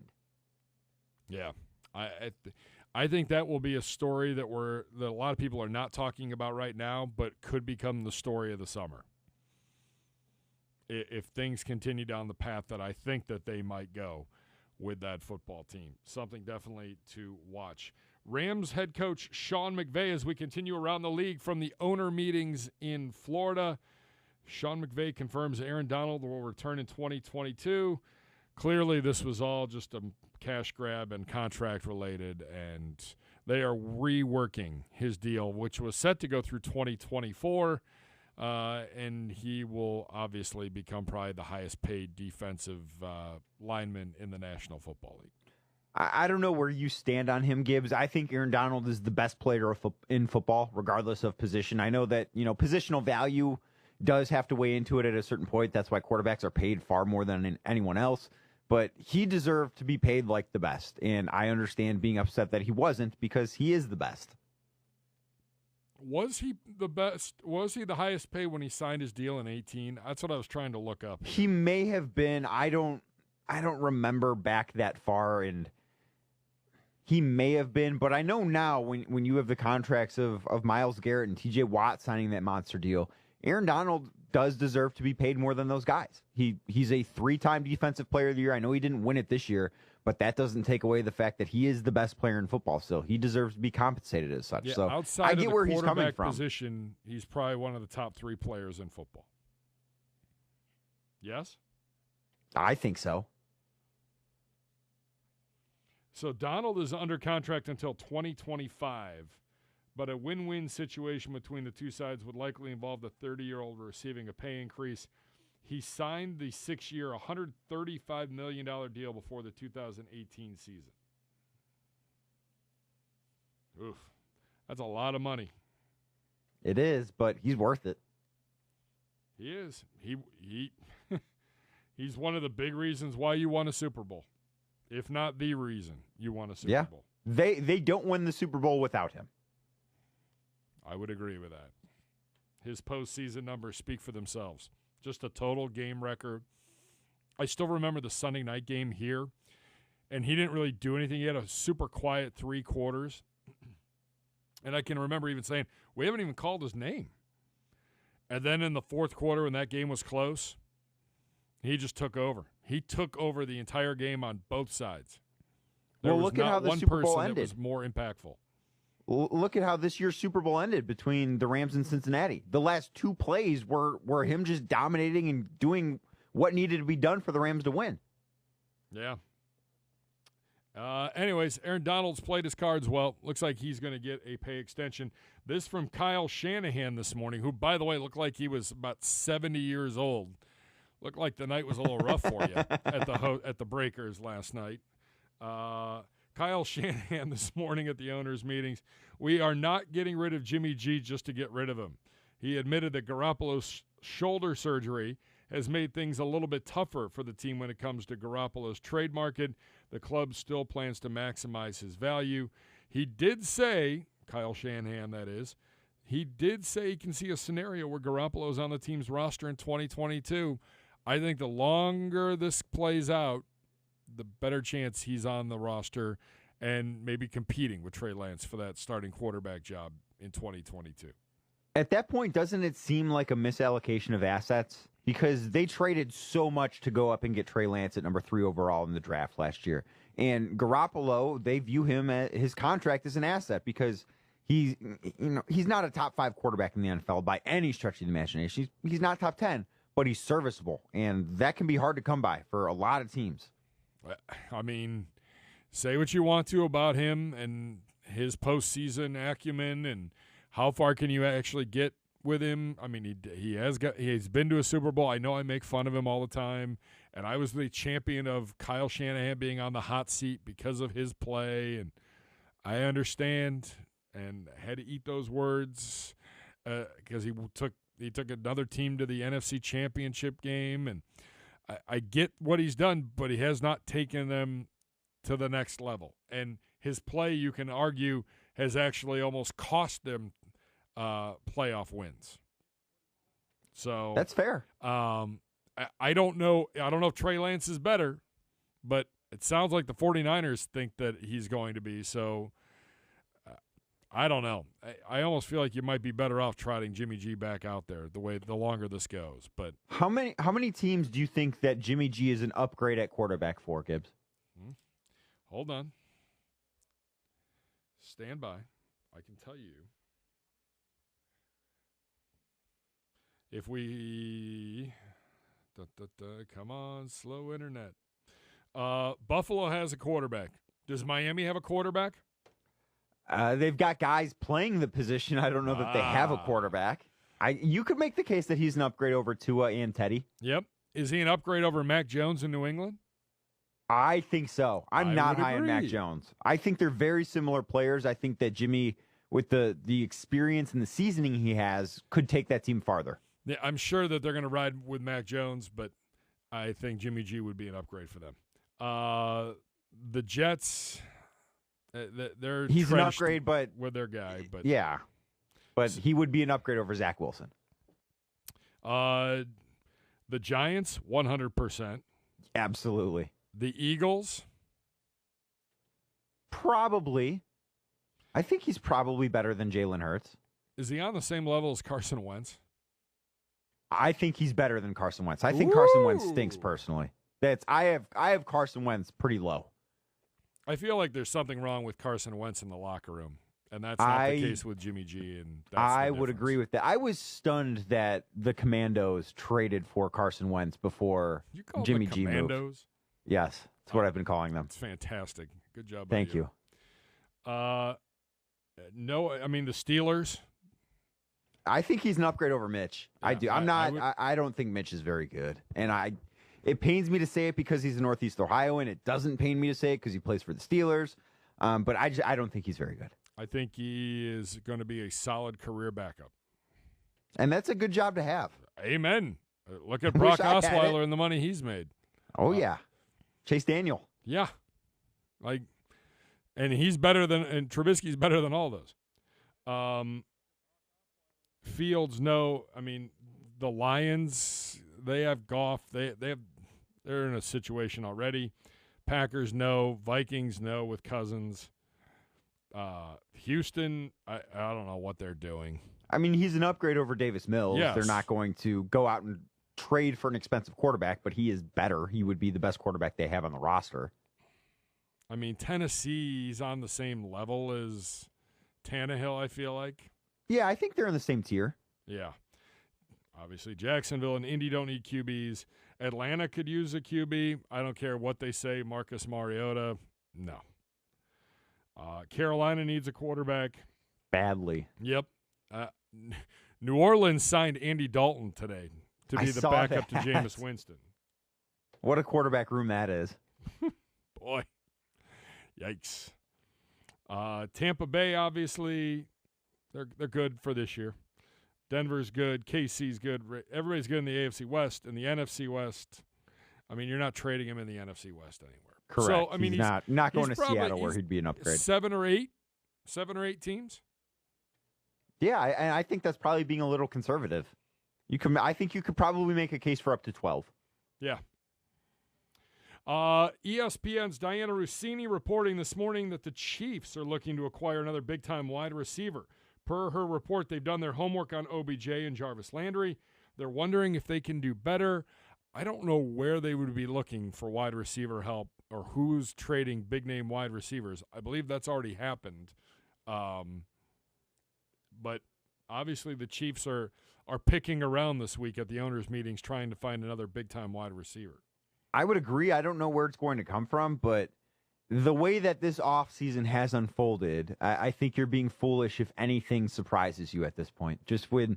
Yeah, I think that will be a story that a lot of people are not talking about right now, but could become the story of the summer if things continue down the path that I think that they might go with that football team. Something definitely to watch. Rams head coach Sean McVay, as we continue around the league from the owner meetings in Florida. Sean McVay confirms Aaron Donald will return in 2022. Clearly, this was all just a cash grab and contract related, and they are reworking his deal, which was set to go through 2024. and he will obviously become probably the highest paid defensive lineman in the National Football League. I don't know where you stand on him, Gibbs. I think Aaron Donald is the best player in football, regardless of position. I know that, positional value does have to weigh into it at a certain point. That's why quarterbacks are paid far more than anyone else. But he deserved to be paid like the best. And I understand being upset that he wasn't, because he is the best. Was he the best? Was he the highest paid when he signed his deal in 2018? That's what I was trying to look up. He may have been. I don't remember back that far, and he may have been, but I know now when you have the contracts of Myles Garrett and TJ Watt signing that monster deal, Aaron Donald does deserve to be paid more than those guys. He's a 3-time defensive player of the year. I know he didn't win it this year, but that doesn't take away the fact that he is the best player in football still. He deserves to be compensated as such. Yeah, so outside I get of the where he's coming from. Position, he's probably one of the top 3 players in football. Yes? I think so. So Donald is under contract until 2025, but a win-win situation between the two sides would likely involve the 30-year-old receiving a pay increase. He signed the 6-year, $135 million deal before the 2018 season. Oof. That's a lot of money. It is, but he's worth it. He is. He's one of the big reasons why you won a Super Bowl. If not the reason you won a Super Bowl. They don't win the Super Bowl without him. I would agree with that. His postseason numbers speak for themselves. Just a total game record. I still remember the Sunday night game here, and he didn't really do anything. He had a super quiet 3 quarters. And I can remember even saying, we haven't even called his name. And then in the 4th quarter, when that game was close, he just took over. He took over the entire game on both sides. Well, look at how the Super Bowl ended. That was more impactful. Look at how this year's Super Bowl ended between the Rams and Cincinnati. The last 2 plays were him just dominating and doing what needed to be done for the Rams to win. Yeah. Anyways, Aaron Donald's played his cards well. Looks like he's going to get a pay extension. This from Kyle Shanahan this morning, who, by the way, looked like he was about 70 years old. Looked like the night was a little rough for you at the Breakers last night. Kyle Shanahan this morning at the owners' meetings. We are not getting rid of Jimmy G just to get rid of him. He admitted that Garoppolo's shoulder surgery has made things a little bit tougher for the team when it comes to Garoppolo's trade market. The club still plans to maximize his value. He did say, Kyle Shanahan that is, he did say he can see a scenario where Garoppolo's on the team's roster in 2022. I think the longer this plays out, the better chance he's on the roster and maybe competing with Trey Lance for that starting quarterback job in 2022. At that point, doesn't it seem like a misallocation of assets? Because they traded so much to go up and get Trey Lance at number 3 overall in the draft last year. And Garoppolo, they view him as his contract as an asset because he's not a top 5 quarterback in the NFL by any stretch of the imagination. He's not top 10, but he's serviceable. And that can be hard to come by for a lot of teams. I mean, say what you want to about him and his postseason acumen and how far can you actually get with him. I mean, he's been to a Super Bowl. I know I make fun of him all the time, and I was the champion of Kyle Shanahan being on the hot seat because of his play, and I understand and had to eat those words because he took another team to the NFC Championship game, and I get what he's done, but he has not taken them to the next level. And his play, you can argue, has actually almost cost them playoff wins. So that's fair. I don't know. I don't know if Trey Lance is better, but it sounds like the 49ers think that he's going to be. So I don't know. I almost feel like you might be better off trotting Jimmy G back out there the longer this goes. But how many teams do you think that Jimmy G is an upgrade at quarterback for, Gibbs? Hold on. Stand by. I can tell you. If we come on, slow internet. Buffalo has a quarterback. Does Miami have a quarterback? They've got guys playing the position. I don't know that they have a quarterback. You could make the case that he's an upgrade over Tua and Teddy. Yep. Is he an upgrade over Mac Jones in New England? I think so. I'm not high on Mac agree. Jones. I think they're very similar players. I think that Jimmy, with the experience and the seasoning he has, could take that team farther. Yeah, I'm sure that they're going to ride with Mac Jones, but I think Jimmy G would be an upgrade for them. The Jets, they're he's an trenched upgrade, but with their guy. But yeah, but he would be an upgrade over Zach Wilson. The Giants, 100%. Absolutely. The Eagles, probably. I think he's probably better than Jalen Hurts. is he on the same level as Carson Wentz? I think he's better than Carson Wentz. I think Carson Wentz stinks personally. I have Carson Wentz pretty low. I feel like there's something wrong with Carson Wentz in the locker room, and that's not the case with Jimmy G. And I would agree with that. I was stunned that the Commandos traded for Carson Wentz before You call Jimmy them G moved. Commandos? Yes, that's what I've been calling them. It's fantastic. Good job. by Thank you. No, I mean the Steelers. I think he's an upgrade over Mitch. I Yeah, do. I don't think Mitch is very good, and it pains me to say it because he's a Northeast Ohioan. It doesn't pain me to say it because he plays for the Steelers. But I don't think he's very good. I think he is going to be a solid career backup. And that's a good job to have. Amen. Look at Wish Brock I had it. Osweiler and the money he's made. Oh, yeah. Chase Daniel. Yeah. And he's better than, and Trubisky's better than all those. Fields, no. I mean, the Lions, they have Goff. They're in a situation already. Packers, no. Vikings, no with Cousins. Houston, I don't know what they're doing. I mean, he's an upgrade over Davis Mills. Yes. They're not going to go out and trade for an expensive quarterback, but he is better. He would be the best quarterback they have on the roster. I mean, Tennessee's on the same level as Tannehill, I feel like. Yeah, I think they're in the same tier. Yeah. Obviously, Jacksonville and Indy don't need QBs. Atlanta could use a QB. I don't care what they say. Marcus Mariota, no. Carolina needs a quarterback. Badly. Yep. New Orleans signed Andy Dalton today to be the saw backup to that. Jameis Winston. What a quarterback room that is. Boy. Yikes. Tampa Bay, obviously, they're good for this year. Denver's good. KC's good. Everybody's good in the AFC West. And the NFC West, I mean, you're not trading him in the NFC West anywhere. Correct. So, I mean, he's not going to probably- Seattle where he'd be an upgrade. 7 or 8 teams. Yeah, and I think that's probably being a little conservative. I think you could probably make a case for up to 12. Yeah. ESPN's Diana Rossini reporting this morning that the Chiefs are looking to acquire another big-time wide receiver. Per her report, they've done their homework on OBJ and Jarvis Landry. They're wondering if they can do better. I don't know where they would be looking for wide receiver help or who's trading big-name wide receivers. I believe that's already happened. But obviously the Chiefs are picking around this week at the owners' meetings trying to find another big-time wide receiver. I would agree. I don't know where it's going to come from, but the way that this offseason has unfolded, I think you're being foolish if anything surprises you at this point. Just when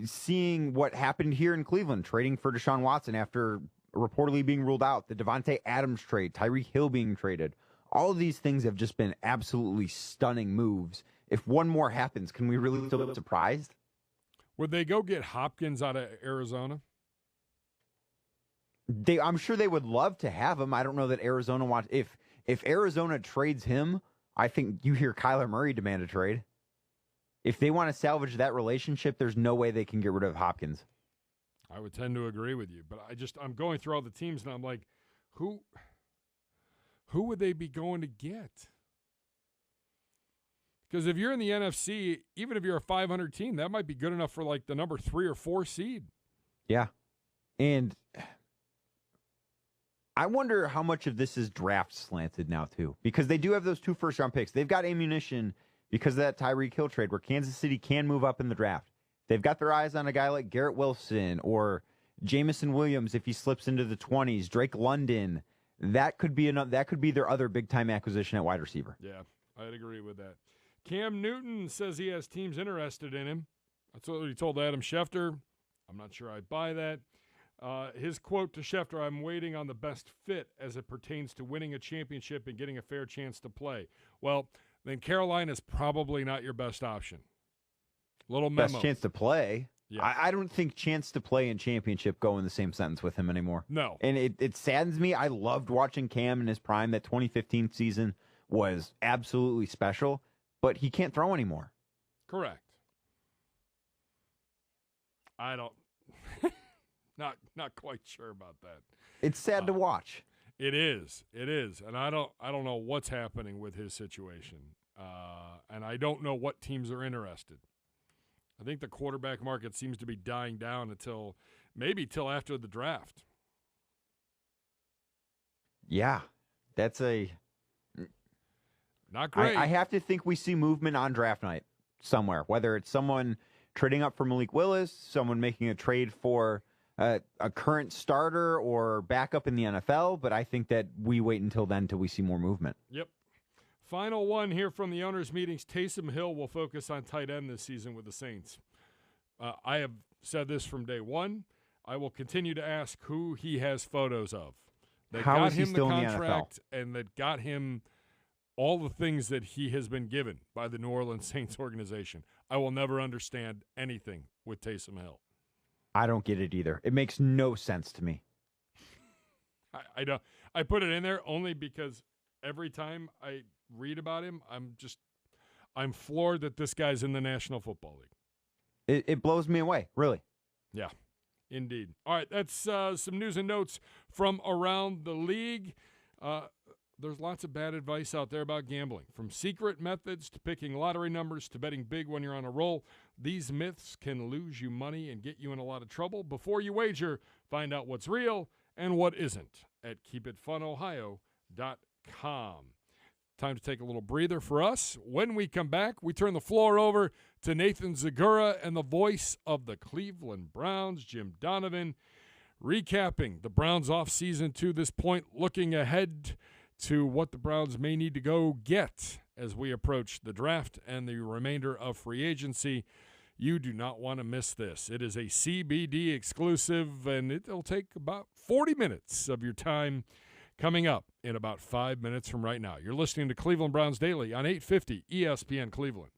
seeing what happened here in Cleveland, trading for Deshaun Watson after reportedly being ruled out, the Devontae Adams trade, Tyreek Hill being traded. All of these things have just been absolutely stunning moves. If one more happens, can we really still be surprised? Would they go get Hopkins out of Arizona? I'm sure they would love to have him. I don't know that Arizona wants. If Arizona trades him, I think you hear Kyler Murray demand a trade. If they want to salvage that relationship, there's no way they can get rid of Hopkins. I would tend to agree with you, but I'm going through all the teams and I'm like, who would they be going to get? Because if you're in the NFC, even if you're a 500 team, that might be good enough for like the number 3 or 4 seed. Yeah. And I wonder how much of this is draft slanted now, too, because they do have those 2 first-round picks. They've got ammunition because of that Tyreek Hill trade where Kansas City can move up in the draft. They've got their eyes on a guy like Garrett Wilson or Jamison Williams if he slips into the 20s, Drake London. That could be their other big-time acquisition at wide receiver. Yeah, I'd agree with that. Cam Newton says he has teams interested in him. That's what he told Adam Schefter. I'm not sure I buy that. His quote to Schefter, I'm waiting on the best fit as it pertains to winning a championship and getting a fair chance to play. Well, then Carolina's probably not your best option. Little memo. Best chance to play. Yeah. I don't think chance to play and championship go in the same sentence with him anymore. No. And it saddens me. I loved watching Cam in his prime. That 2015 season was absolutely special, but he can't throw anymore. Correct. I don't not quite sure about that. It's sad to watch. It is. And I don't know what's happening with his situation. And I don't know what teams are interested. I think the quarterback market seems to be dying down until after the draft. Yeah. That's not great. I have to think we see movement on draft night somewhere, whether it's someone trading up for Malik Willis, someone making a trade for a current starter or backup in the NFL, but I think that we wait until then till we see more movement. Yep. Final one here from the owners' meetings. Taysom Hill will focus on tight end this season with the Saints. I have said this from day one. I will continue to ask who he has photos of. That How got is he him still the in the contract and that got him all the things that he has been given by the New Orleans Saints organization. I will never understand anything with Taysom Hill. I don't get it either. It makes no sense to me. I don't. I put it in there only because every time I read about him, I'm floored that this guy's in the National Football League. It blows me away, really. Yeah, indeed. All right, that's some news and notes from around the league. There's lots of bad advice out there about gambling, from secret methods to picking lottery numbers to betting big when you're on a roll. These myths can lose you money and get you in a lot of trouble. Before you wager, find out what's real and what isn't at keepitfunohio.com. Time to take a little breather for us. When we come back, we turn the floor over to Nathan Zegura and the voice of the Cleveland Browns, Jim Donovan, recapping the Browns offseason to this point, looking ahead to what the Browns may need to go get as we approach the draft and the remainder of free agency. You do not want to miss this. It is a CBD exclusive, and it'll take about 40 minutes of your time coming up in about 5 minutes from right now. You're listening to Cleveland Browns Daily on 850 ESPN Cleveland.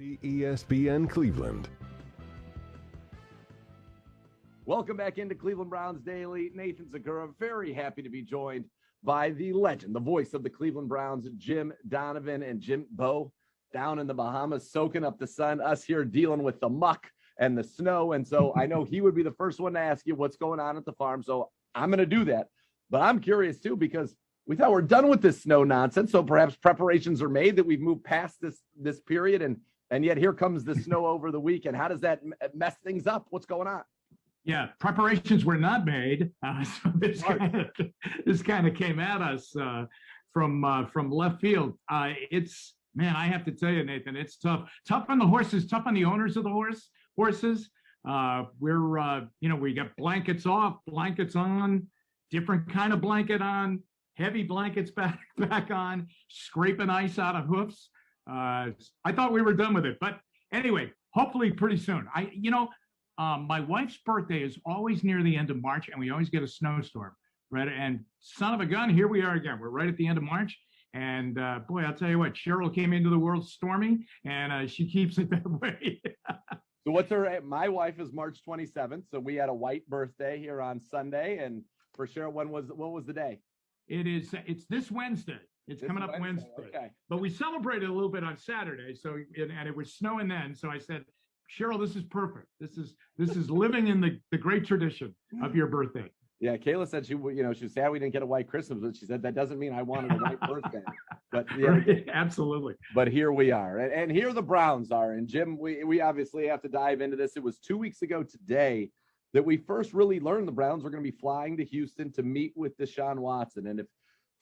ESPN Cleveland. Welcome back into Cleveland Browns Daily. Nathan Zegura, very happy to be joined by the legend, the voice of the Cleveland Browns, Jim Donovan. And Jim, Beau down in the Bahamas soaking up the sun, us here dealing with the muck and the snow. And so I know he would be the first one to ask you what's going on at the farm. So I'm going to do that. But I'm curious too, because we thought we're done with this snow nonsense. So perhaps preparations are made that we've moved past this period. And yet here comes the snow over the weekend. How does that mess things up? What's going on? Yeah, preparations were not made. So this kind of came at us from left field. It's, man, I have to tell you, Nathan, it's tough. Tough on the horses, tough on the owners of the horses. We got blankets off, blankets on, different kind of blanket on, heavy blankets back on, scraping ice out of hoofs. I thought we were done with it, but anyway, hopefully pretty soon. My wife's birthday is always near the end of March, and we always get a snowstorm, right? And son of a gun, here we are again. We're right at the end of March, and boy, I'll tell you what, Cheryl came into the world stormy, and she keeps it that way. So what's her? My wife is March 27th, so we had a white birthday here on Sunday, and for Cheryl, what was the day? It's this Wednesday. It's coming up Wednesday. Okay. But we celebrated a little bit on Saturday, and it was snowing then. So I said, Cheryl, this is perfect. This is living in the great tradition of your birthday. Yeah, Kayla said she was sad we didn't get a white Christmas, but she said that doesn't mean I wanted a white birthday. But yeah, right, absolutely. But here we are, and here the Browns are. And Jim, we obviously have to dive into this. It was 2 weeks ago today that we first really learned the Browns were going to be flying to Houston to meet with Deshawn Watson. And if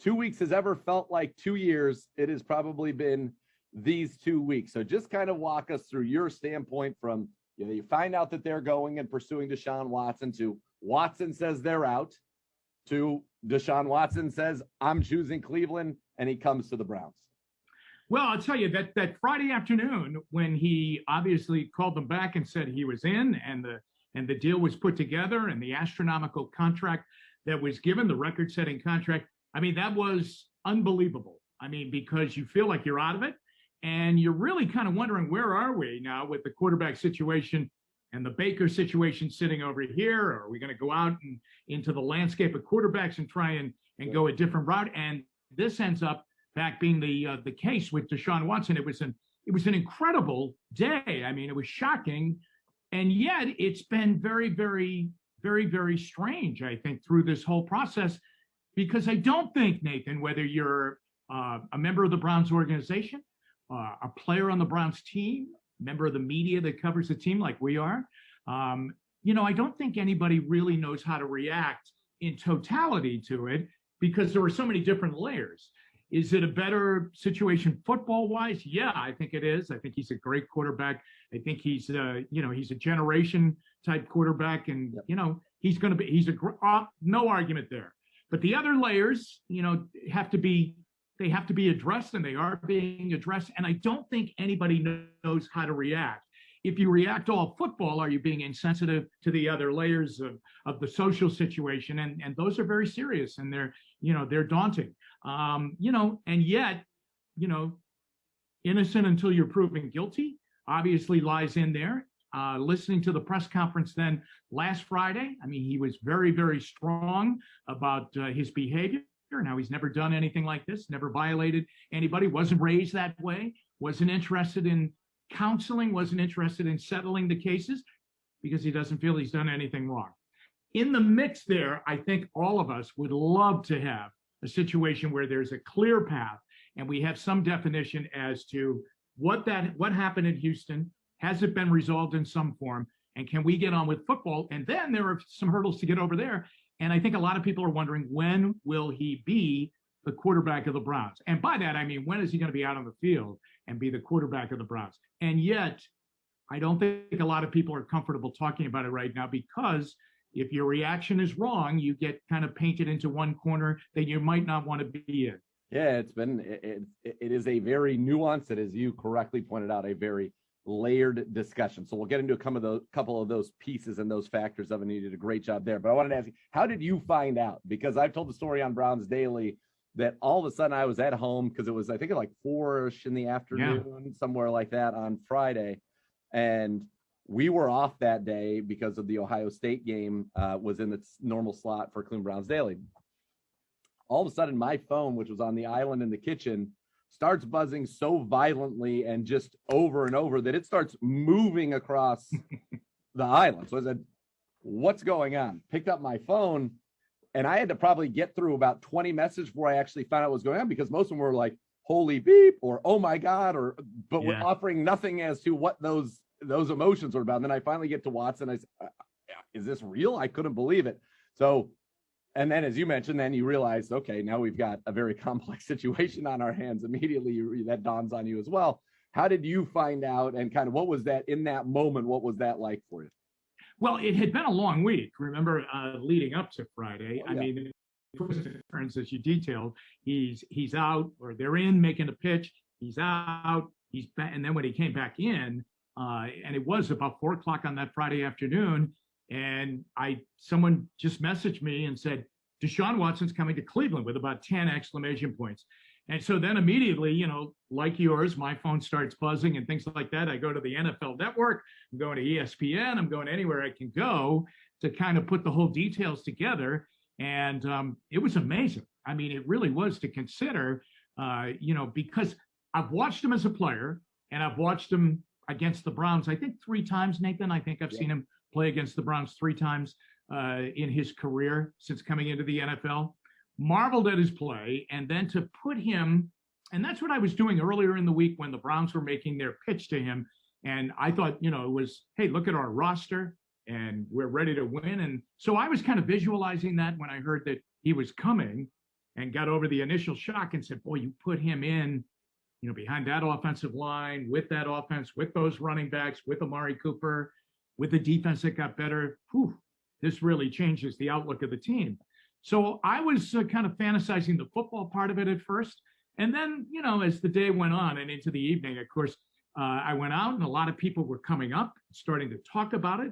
2 weeks has ever felt like 2 years, it has probably been these 2 weeks. So just kind of walk us through your standpoint from, you find out that they're going and pursuing Deshawn Watson, to Watson says they're out, to Deshawn Watson says, I'm choosing Cleveland, and he comes to the Browns. Well, I'll tell you that Friday afternoon, when he obviously called them back and said he was in, and the deal was put together, and the astronomical contract that was given, the record-setting contract, I mean, that was unbelievable. I mean, because you feel like you're out of it, and you're really kind of wondering, where are we now with the quarterback situation and the Baker situation sitting over here? Or are we going to go out and into the landscape of quarterbacks and try and go a different route? And this ends up back being the case with Deshaun Watson. It was an incredible day. I mean, it was shocking. And yet it's been very, very, very, very strange, I think, through this whole process, because I don't think, Nathan, whether you're a member of the Browns organization, a player on the Browns team, member of the media that covers the team like we are, I don't think anybody really knows how to react in totality to it, because there were so many different layers. Is it a better situation football-wise? Yeah, I think it is. I think he's a great quarterback. I think he's a generation type quarterback, and no argument there. But the other layers, have to be addressed, and they are being addressed. And I don't think anybody knows how to react. If you react all football, are you being insensitive to the other layers of the social situation? And those are very serious, and they're daunting. And yet, innocent until you're proven guilty obviously lies in there. Listening to the press conference then last Friday, I mean, he was very, very strong about his behavior. Now, he's never done anything like this, never violated anybody, wasn't raised that way, wasn't interested in counseling, wasn't interested in settling the cases, because he doesn't feel he's done anything wrong. In the mix there, I think all of us would love to have a situation where there's a clear path and we have some definition as to what happened in Houston. Has it been resolved in some form? And can we get on with football? And then there are some hurdles to get over there. And I think a lot of people are wondering, when will he be the quarterback of the Browns? And by that, I mean, when is he going to be out on the field and be the quarterback of the Browns? And yet, I don't think a lot of people are comfortable talking about it right now, because if your reaction is wrong, you get kind of painted into one corner that you might not want to be in. Yeah, it is a very nuanced, and as you correctly pointed out, a very layered discussion. So we'll get into a couple of those pieces and those factors of it, and you did a great job there. But I wanted to ask you, how did you find out? Because I've told the story on Browns Daily that all of a sudden I was at home because it was, I think, like 4-ish in the afternoon, somewhere like that on Friday. And we were off that day because of the Ohio State game was in its normal slot for Cleveland Browns Daily. All of a sudden, my phone, which was on the island in the kitchen, starts buzzing so violently and just over and over that it starts moving across the island. So I said, what's going on? Picked up my phone, and I had to probably get through about 20 messages before I actually found out what was going on, because most of them were like, holy beep, or oh my God, but we're offering nothing as to what those emotions were about. And then I finally get to Watson. I said, is this real? I couldn't believe it. So, and then, as you mentioned, then you realize, okay, now we've got a very complex situation on our hands. Immediately, that dawns on you as well. How did you find out, and kind of what was that in that moment? What was that like for you? Well, it had been a long week, remember, leading up to Friday. I mean, as you detailed, he's out, or they're in making a pitch. He's out. He's back, and then when he came back in, and it was about 4:00 on that Friday afternoon. And someone just messaged me and said, Deshawn Watson's coming to Cleveland, with about 10 exclamation points. And so then immediately, like yours, my phone starts buzzing and things like that. I go to the NFL Network, I'm going to ESPN, I'm going anywhere I can go to kind of put the whole details together. And it was amazing. I mean, it really was to consider, because I've watched him as a player, and I've watched him against the Browns, I think 3 times, Nathan. I think I've seen him play against the Browns 3 times in his career since coming into the NFL. Marveled at his play, and then to put him, and that's what I was doing earlier in the week when the Browns were making their pitch to him. And I thought, it was, hey, look at our roster, and we're ready to win. And so I was kind of visualizing that when I heard that he was coming, and got over the initial shock and said, boy, you put him in, behind that offensive line, with that offense, with those running backs, with Amari Cooper, with the defense that got better. This really changes the outlook of the team. So I was kind of fantasizing the football part of it at first. And then, as the day went on and into the evening, of course, I went out, and a lot of people were coming up, starting to talk about it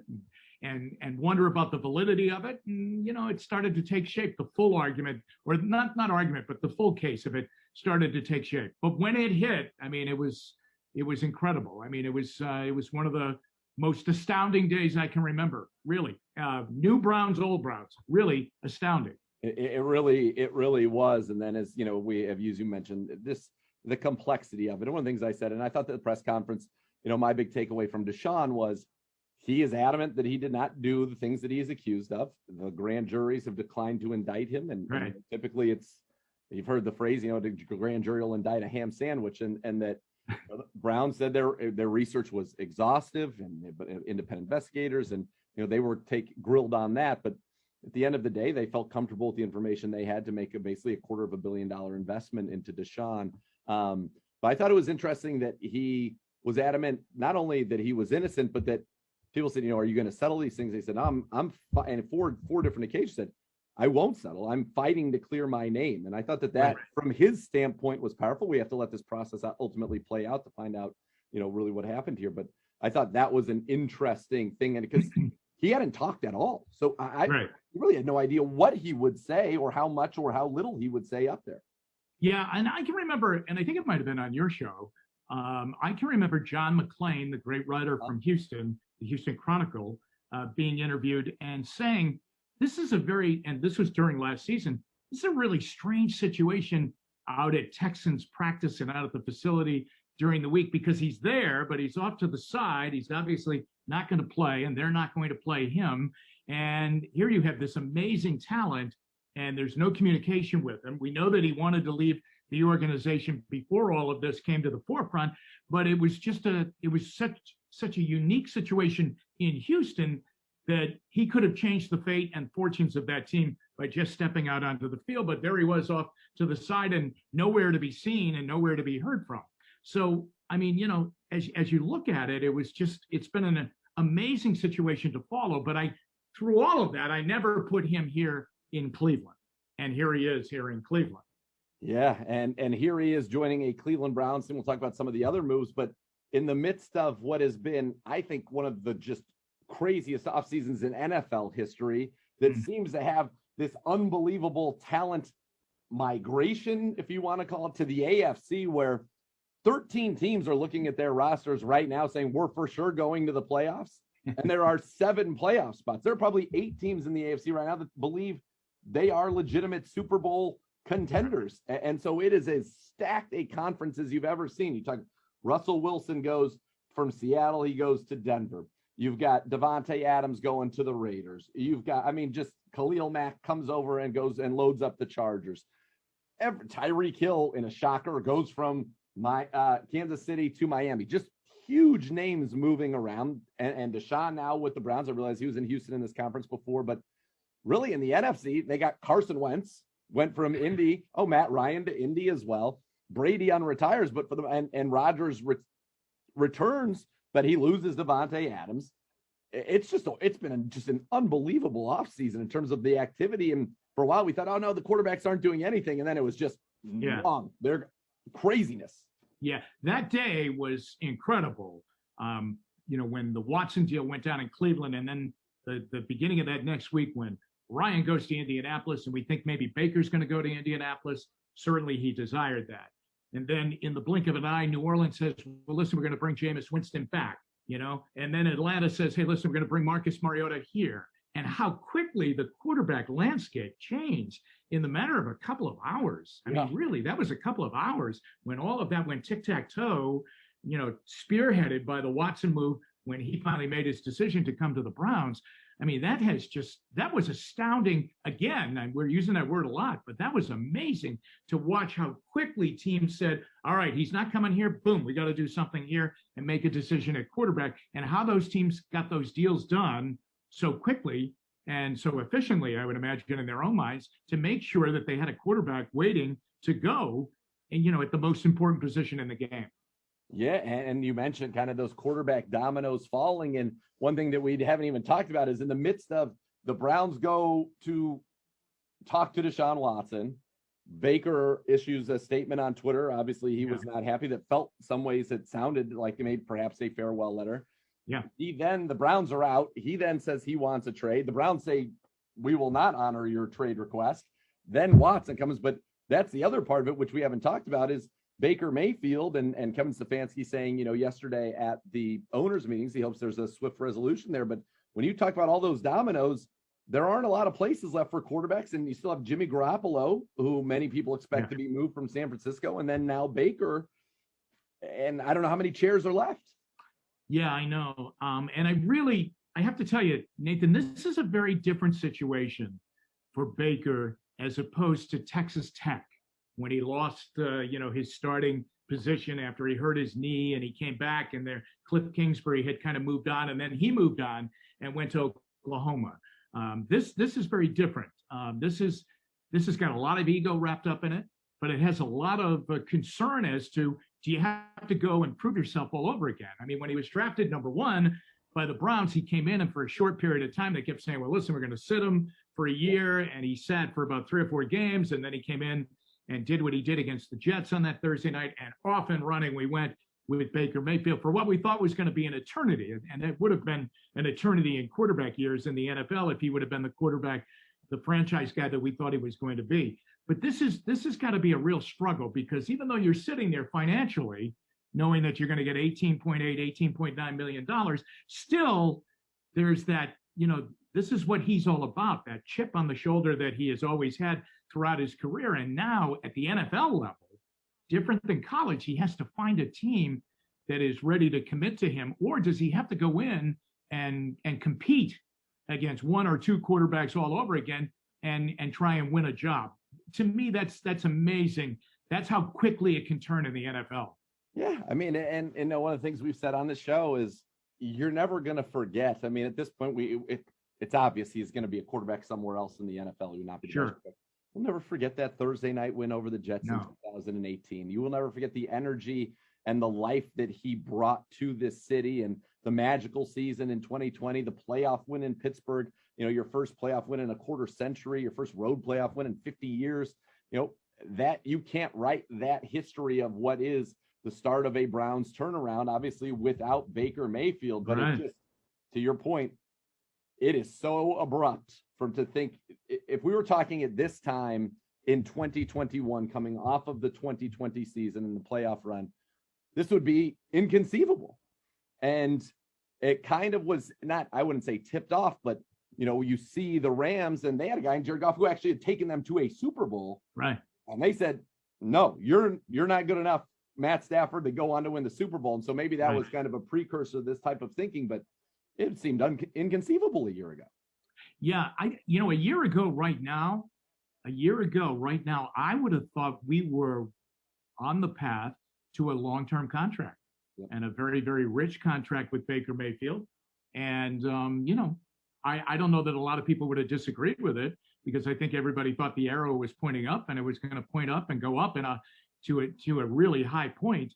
and wonder about the validity of it. And, it started to take shape. The full argument, or not argument, but the full case of it started to take shape. But when it hit, I mean, it was incredible. I mean, it was one of the most astounding days I can remember, really. New Browns, old Browns, really astounding. It really was. And then, as we have, as you mentioned, the complexity of it. And one of the things I said, and I thought that the press conference, my big takeaway from Deshawn was he is adamant that he did not do the things that he is accused of. The grand juries have declined to indict him, and typically you've heard the phrase, the grand jury will indict a ham sandwich, and that. Brown said their research was exhaustive, and independent investigators, and they were grilled on that. But at the end of the day, they felt comfortable with the information they had to make basically $250 million investment into Deshawn. But I thought it was interesting that he was adamant not only that he was innocent, but that people said, are you going to settle these things? They said, and four different occasions said, I won't settle. I'm fighting to clear my name. And I thought that from his standpoint was powerful. We have to let this process ultimately play out to find out, really what happened here. But I thought that was an interesting thing. And because he hadn't talked at all. So I really had no idea what he would say, or how much or how little he would say up there. Yeah. And I can remember, and I think it might've been on your show. I can remember John McClain, the great writer from Houston, the Houston Chronicle, being interviewed and saying, this was during last season, this is a really strange situation out at Texans practice and out at the facility during the week, because he's there, but he's off to the side. He's obviously not going to play, and they're not going to play him. And here you have this amazing talent, and there's no communication with him. We know that he wanted to leave the organization before all of this came to the forefront, but it was such a unique situation in Houston that he could have changed the fate and fortunes of that team by just stepping out onto the field. But there he was, off to the side and nowhere to be seen and nowhere to be heard from. So, I mean, as you look at it, it's been an amazing situation to follow. But through all of that, I never put him here in Cleveland. And here he is here in Cleveland. Yeah, and here he is joining a Cleveland Browns team. We'll talk about some of the other moves, but in the midst of what has been, I think, one of the just craziest off seasons in NFL history, that seems to have this unbelievable talent migration, if you want to call it, to the AFC, where 13 teams are looking at their rosters right now saying we're for sure going to the playoffs. And there are 7 playoff spots. There are probably 8 teams in the AFC right now that believe they are legitimate Super Bowl contenders. And so it is as stacked a conference as you've ever seen. You talk, Russell Wilson goes from Seattle, he goes to Denver. You've got Devontae Adams going to the Raiders. You've got, just Khalil Mack comes over and goes and loads up the Chargers. Tyreek Hill, in a shocker, goes from Kansas City to Miami. Just huge names moving around. And Deshaun now with the Browns. I realize he was in Houston in this conference before, but really in the NFC, they got Carson Wentz, went from Indy. Oh, Matt Ryan to Indy as well. Brady unretires, but for them, and Rodgers returns, but he loses Devontae Adams. It's been just an unbelievable offseason in terms of the activity. And for a while we thought, oh no, the quarterbacks aren't doing anything. And then it was just wrong. They're craziness. Yeah, that day was incredible. When the Watson deal went down in Cleveland, and then the beginning of that next week when Ryan goes to Indianapolis, and we think maybe Baker's going to go to Indianapolis. Certainly he desired that. And then in the blink of an eye, New Orleans says, well, listen, we're going to bring Jameis Winston back, and then Atlanta says, hey, listen, we're going to bring Marcus Mariota here. And how quickly the quarterback landscape changed in the matter of a couple of hours. I mean, really, that was a couple of hours when all of that went tic-tac-toe, spearheaded by the Watson move when he finally made his decision to come to the Browns. I mean, that was astounding. Again, and we're using that word a lot, but that was amazing to watch how quickly teams said, all right, he's not coming here. Boom, we got to do something here and make a decision at quarterback, and how those teams got those deals done so quickly and so efficiently, I would imagine, in their own minds, to make sure that they had a quarterback waiting to go and, at the most important position in the game. Yeah, and you mentioned kind of those quarterback dominoes falling. And one thing that we haven't even talked about is in the midst of the Browns go to talk to Deshaun Watson, Baker issues a statement on Twitter. Obviously, he was not happy. That felt some ways it sounded like he made perhaps a farewell letter. Yeah. The Browns are out. He then says he wants a trade. The Browns say, we will not honor your trade request. Then Watson comes, but that's the other part of it, which we haven't talked about, is Baker Mayfield and Kevin Stefanski saying, yesterday at the owners' meetings, he hopes there's a swift resolution there. But when you talk about all those dominoes, there aren't a lot of places left for quarterbacks. And you still have Jimmy Garoppolo, who many people expect to be moved from San Francisco. And then now Baker. And I don't know how many chairs are left. Yeah, I know. And I have to tell you, Nathan, this is a very different situation for Baker as opposed to Texas Tech, when he lost, his starting position after he hurt his knee, and he came back, and Cliff Kingsbury had kind of moved on, and then he moved on and went to Oklahoma. This is very different. This has got a lot of ego wrapped up in it, but it has a lot of concern as to, do you have to go and prove yourself all over again? I mean, when he was drafted number 1 by the Browns, he came in, and for a short period of time, they kept saying, well, listen, we're going to sit him for a year, and he sat for about 3 or 4 games, and then he came in and did what he did against the Jets on that Thursday night, and off and running we went with Baker Mayfield for what we thought was going to be an eternity. And it would have been an eternity in quarterback years in the NFL if he would have been the quarterback, the franchise guy that we thought he was going to be. But this has got to be a real struggle, because even though you're sitting there financially, knowing that you're going to get $18.9 million, still there's that, this is what he's all about, that chip on the shoulder that he has always had throughout his career. And now at the NFL level, different than college, he has to find a team that is ready to commit to him, or does he have to go in and compete against 1 or 2 quarterbacks all over again and try and win a job? To me, that's amazing. That's how quickly it can turn in the NFL. Yeah, I mean, and one of the things we've said on the show is you're never going to forget. I mean, at this point, it's obvious he's going to be a quarterback somewhere else in the NFL. He will not be. Sure. We'll never forget that Thursday night win over the Jets in 2018. You will never forget the energy and the life that he brought to this city, and the magical season in 2020, the playoff win in Pittsburgh, your first playoff win in a quarter century, your first road playoff win in 50 years, that you can't write that history of what is the start of a Browns turnaround, obviously without Baker Mayfield. But It's just, to your point, it is so abrupt to think, if we were talking at this time in 2021 coming off of the 2020 season and the playoff run, this would be inconceivable. And it kind of was not, I wouldn't say tipped off, but you see the Rams and they had a guy in Jared Goff who actually had taken them to a Super Bowl. Right. And they said, no, you're not good enough, Matt Stafford, to go on to win the Super Bowl. And so maybe that was kind of a precursor to this type of thinking, but it seemed inconceivable a year ago. Yeah. a year ago right now, I would have thought we were on the path to a long-term contract and a very, very rich contract with Baker Mayfield. And, I don't know that a lot of people would have disagreed with it, because I think everybody thought the arrow was pointing up and it was going to point up and go up and to a really high point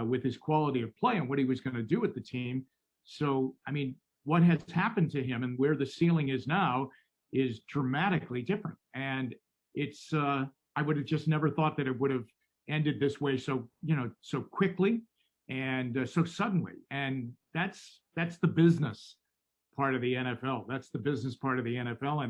with his quality of play and what he was going to do with the team. So, I mean, what has happened to him and where the ceiling is now is dramatically different. And it's, I would have just never thought that it would have ended this way so quickly and so suddenly. And that's the business part of the NFL. That's the business part of the NFL.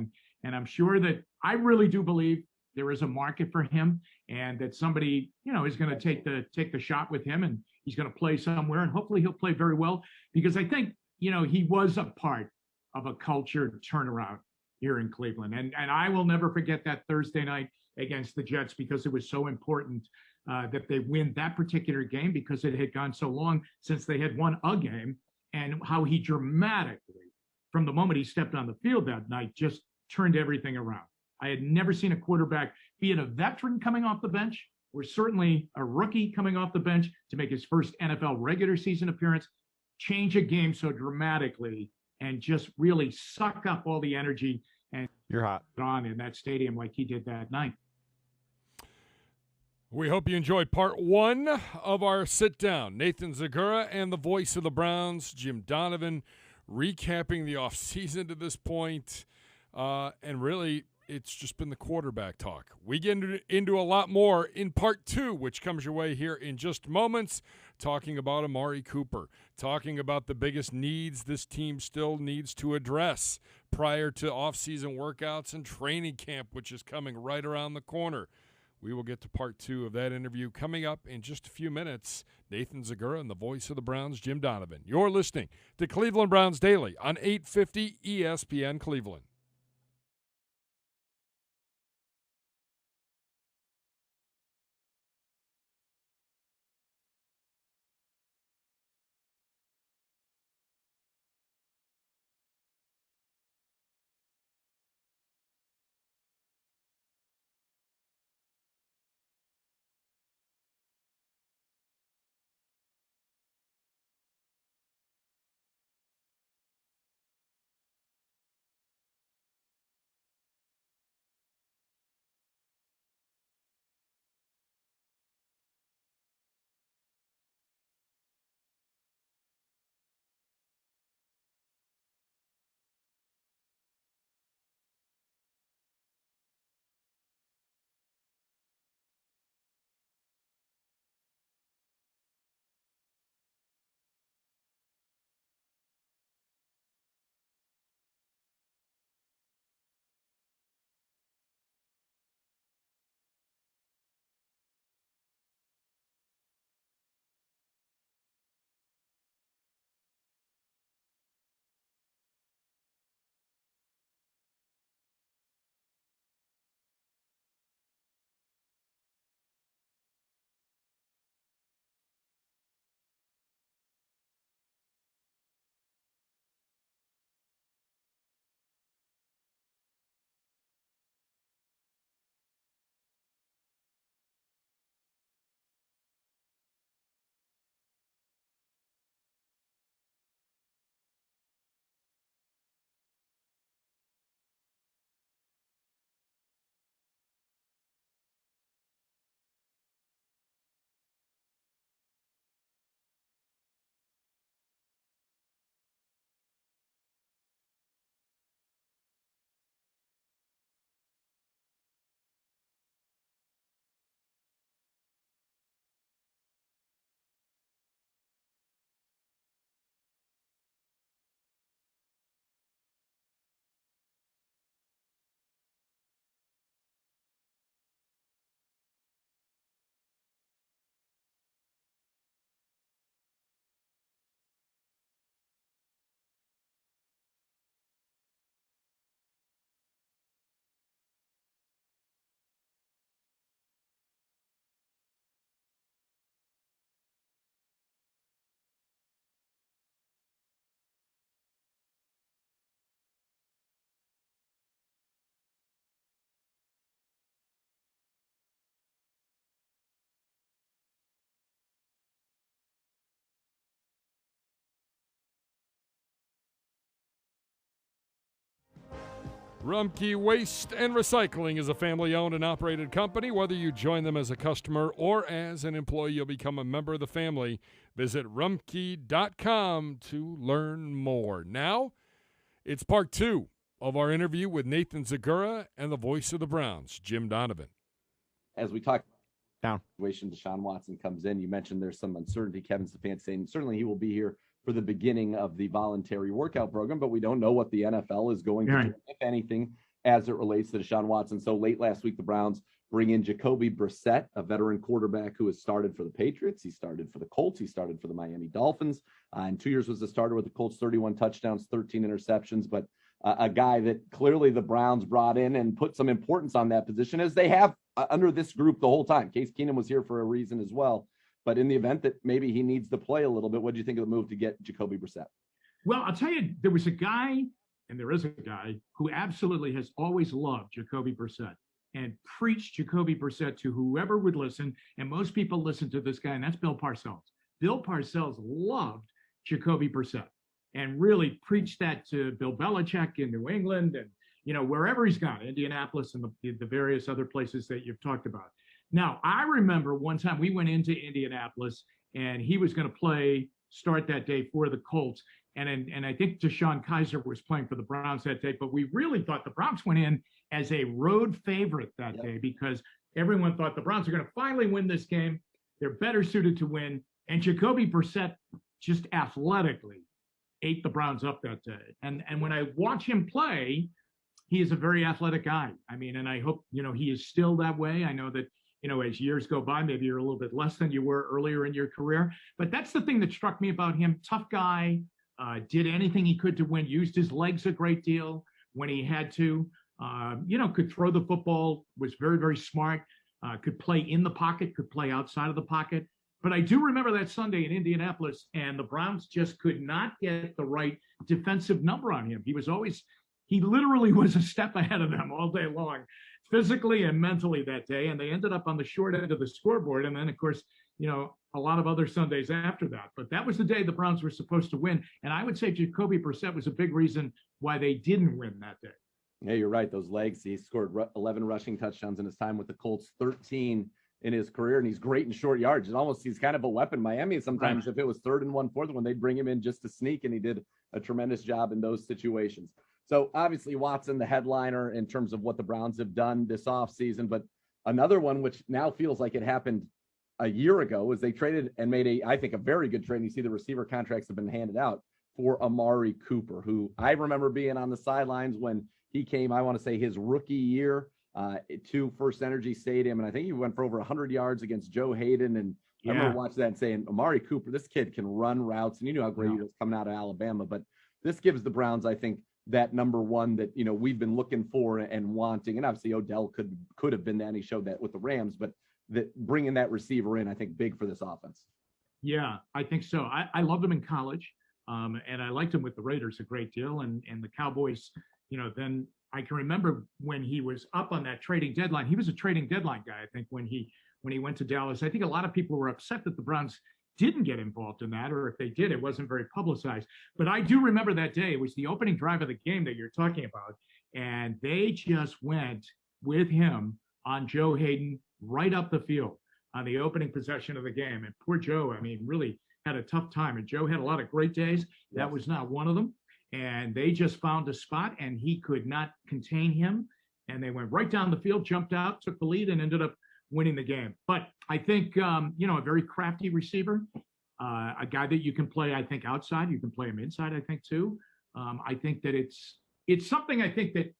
And I'm sure that I really do believe there is a market for him, and that somebody, is going to take the shot with him, and he's going to play somewhere, and hopefully he'll play very well, because I think, he was a part of a culture turnaround here in Cleveland. And I will never forget that Thursday night against the Jets, because it was so important that they win that particular game, because it had gone so long since they had won a game, and how he dramatically, from the moment he stepped on the field that night, just turned everything around. I had never seen a quarterback, be it a veteran coming off the bench, or certainly a rookie coming off the bench to make his first NFL regular season appearance, change a game so dramatically and just really suck up all the energy and you're hot on in that stadium like he did that night. We hope you enjoyed part one of our sit down. Nathan Zegura and the voice of the Browns, Jim Donovan, recapping the offseason to this point. And really, it's just been the quarterback talk. We get into a lot more in part two, which comes your way here in just moments, talking about Amari Cooper, talking about the biggest needs this team still needs to address prior to offseason workouts and training camp, which is coming right around the corner. We will get to part two of that interview coming up in just a few minutes. Nathan Zegura and the voice of the Browns, Jim Donovan. You're listening to Cleveland Browns Daily on 850 ESPN Cleveland. Rumpke Waste and Recycling is a family-owned and operated company. Whether you join them as a customer or as an employee, you'll become a member of the family. Visit rumpke.com to learn more. Now, it's part 2 of our interview with Nathan Zegura and the voice of the Browns, Jim Donovan. As we talk down situation, Deshawn Watson comes in. You mentioned there's some uncertainty. Kevin Stefanski saying certainly he will be here for the beginning of the voluntary workout program, but we don't know what the NFL is going to do, if anything, as it relates to Deshawn Watson. So late last week, the Browns bring in Jacoby Brissette, a veteran quarterback who has started for the Patriots. He started for the Colts. He started for the Miami Dolphins. In 2 years was a starter with the Colts, 31 touchdowns, 13 interceptions, but a guy that clearly the Browns brought in and put some importance on that position, as they have under this group the whole time. Case Keenum was here for a reason as well. But in the event that maybe he needs to play a little bit, what do you think of the move to get Jacoby Brissette? Well, I'll tell you, there was a guy, and there is a guy, who absolutely has always loved Jacoby Brissette and preached Jacoby Brissette to whoever would listen. And most people listen to this guy, and that's Bill Parcells. Bill Parcells loved Jacoby Brissette and really preached that to Bill Belichick in New England and, wherever he's gone, Indianapolis and the various other places that you've talked about. Now, I remember one time we went into Indianapolis and he was going to start that day for the Colts. And I think Deshaun Kaiser was playing for the Browns that day, but we really thought the Browns went in as a road favorite that day because everyone thought the Browns are going to finally win this game. They're better suited to win. And Jacoby Brissette just athletically ate the Browns up that day. And when I watch him play, he is a very athletic guy. I mean, and I hope, he is still that way. I know that, as years go by, maybe you're a little bit less than you were earlier in your career. But that's the thing that struck me about him. Tough guy, did anything he could to win, used his legs a great deal when he had to, could throw the football, was very, very smart, could play in the pocket, could play outside of the pocket. But I do remember that Sunday in Indianapolis, and the Browns just could not get the right defensive number on him. He literally was a step ahead of them all day long, physically and mentally that day. And they ended up on the short end of the scoreboard. And then, of course, a lot of other Sundays after that. But that was the day the Browns were supposed to win. And I would say Jacoby Brissette was a big reason why they didn't win that day. Yeah, you're right. Those legs. He scored 11 rushing touchdowns in his time with the Colts, 13 in his career, and he's great in short yards. He's kind of a weapon. Miami, sometimes if it was 3rd and 1/4, when they'd bring him in just to sneak, and he did a tremendous job in those situations. So obviously Watson, the headliner in terms of what the Browns have done this offseason, but another one which now feels like it happened a year ago is they traded and made I think a very good trade. And you see the receiver contracts have been handed out for Amari Cooper, who I remember being on the sidelines when he came, I want to say his rookie year to First Energy Stadium. And I think he went for over 100 yards against Joe Hayden. And I remember watching that and saying, Amari Cooper, this kid can run routes. And you knew how great he was coming out of Alabama. But this gives the Browns, I think, that number one that, we've been looking for and wanting. And obviously Odell could have been that, and he showed that with the Rams. But that bringing that receiver in, I think, big for this offense. Yeah, I think so. I loved him in college, and I liked him with the Raiders a great deal. And the Cowboys, then I can remember when he was up on that trading deadline. He was a trading deadline guy, I think, when he went to Dallas. I think a lot of people were upset that the Browns didn't get involved in that, or if they did, it wasn't very publicized. But I do remember that day. It was the opening drive of the game that you're talking about, and they just went with him on Joe Hayden right up the field on the opening possession of the game. And poor Joe, really had a tough time. And Joe had a lot of great days. That was not one of them. And they just found a spot, and he could not contain him. And they went right down the field, jumped out, took the lead, and ended up winning the game. But I think, a very crafty receiver, a guy that you can play, I think, outside. You can play him inside, I think, too. I think that it's something I think that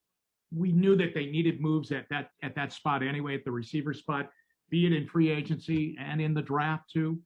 we knew that they needed moves at that spot anyway, at the receiver spot, be it in free agency and in the draft, too.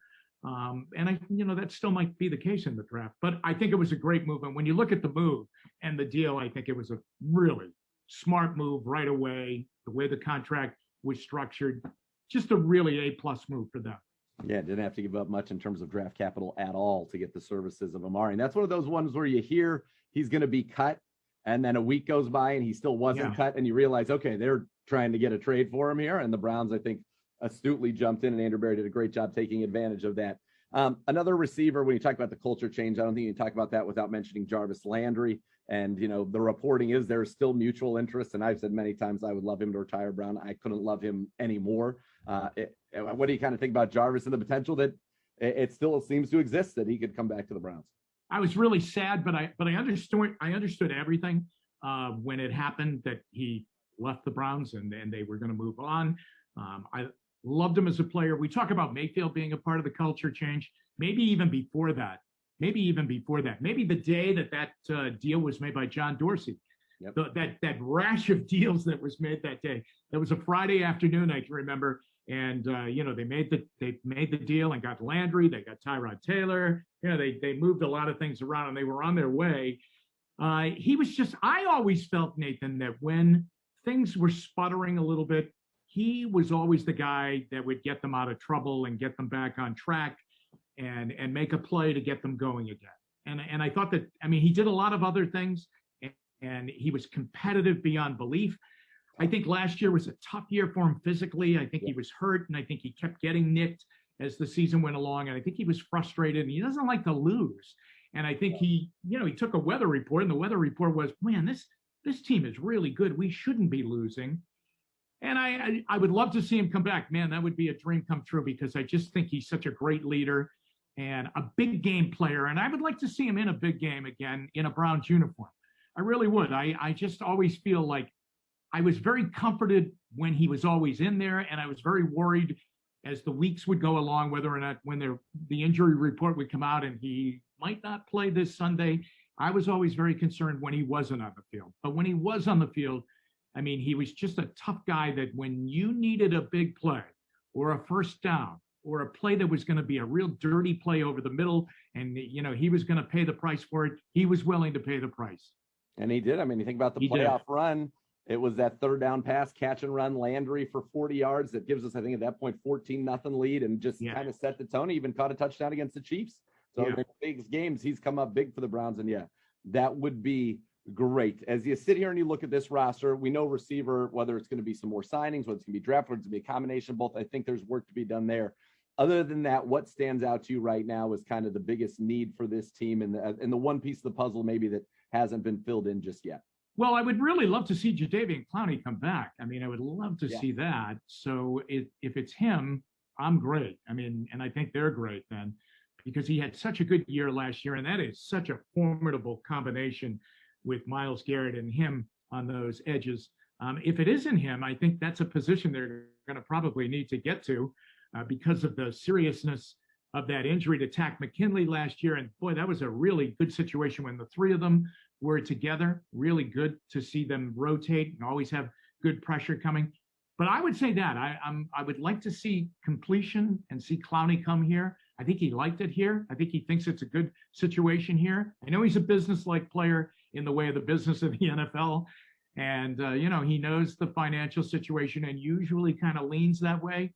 And that still might be the case in the draft. But I think it was a great move. And when you look at the move and the deal, I think it was a really smart move right away, the way the contract was structured, just a really A-plus move for them. Yeah, didn't have to give up much in terms of draft capital at all to get the services of Amari. And that's one of those ones where you hear he's going to be cut, and then a week goes by and he still wasn't cut, and you realize, okay, they're trying to get a trade for him here. And the Browns, I think, astutely jumped in, and Andrew Berry did a great job taking advantage of that Another receiver, when you talk about the culture change, I don't think you can talk about that without mentioning Jarvis Landry. And, the reporting is there's still mutual interest. And I've said many times I would love him to retire Brown. I couldn't love him anymore. What do you kind of think about Jarvis and the potential that it still seems to exist that he could come back to the Browns? I was really sad, but I understood everything when it happened that he left the Browns and they were going to move on. I loved him as a player. We talk about Mayfield being a part of the culture change. Maybe even before that. Maybe the day that deal was made by John Dorsey. Yep. That rash of deals that was made that day. That was a Friday afternoon, I can remember. And they made the deal and got Landry. They got Tyrod Taylor. They moved a lot of things around and they were on their way. I always felt, Nathan, that when things were sputtering a little bit, he was always the guy that would get them out of trouble and get them back on track and make a play to get them going again. And I thought that, he did a lot of other things and he was competitive beyond belief. I think last year was a tough year for him physically. I think he was hurt and I think he kept getting nicked as the season went along. And I think he was frustrated and he doesn't like to lose. And I think he took a weather report and the weather report was, man, this team is really good. We shouldn't be losing. And I would love to see him come back. Man, that would be a dream come true because I just think he's such a great leader and a big game player. And I would like to see him in a big game again in a Browns uniform. I really would. I just always feel like I was very comforted when he was always in there. And I was very worried as the weeks would go along, whether or not when the injury report would come out and he might not play this Sunday. I was always very concerned when he wasn't on the field. But when he was on the field, he was just a tough guy that when you needed a big play or a first down or a play that was going to be a real dirty play over the middle and, he was going to pay the price for it, he was willing to pay the price. And he did. You think about the playoff run. It was that third down pass, catch and run, Landry for 40 yards. That gives us, I think, at that point, 14-0 lead and just kind of set the tone. He even caught a touchdown against the Chiefs. So in big games, he's come up big for the Browns. And that would be great. As you sit here and you look at this roster, we know receiver, whether it's going to be some more signings, whether it's going to be draft, whether it's going to be a combination of both. I think there's work to be done there. Other than that, what stands out to you right now is kind of the biggest need for this team and the one piece of the puzzle maybe that hasn't been filled in just yet? Well, I would really love to see Jadeveon Clowney come back. I would love to see that. So if it's him, I'm great. And I think they're great then because he had such a good year last year. And that is such a formidable combination with Myles Garrett and him on those edges. If it isn't him, I think that's a position they're going to probably need to get to because of the seriousness of that injury to Tack McKinley last year. And boy, that was a really good situation when the three of them were together. Really good to see them rotate and always have good pressure coming. But I would say that I would like to see completion and see Clowney come here. I think he liked it here. I think he thinks it's a good situation here. I know he's a business-like player in the way of the business of the NFL. And, he knows the financial situation and usually kind of leans that way.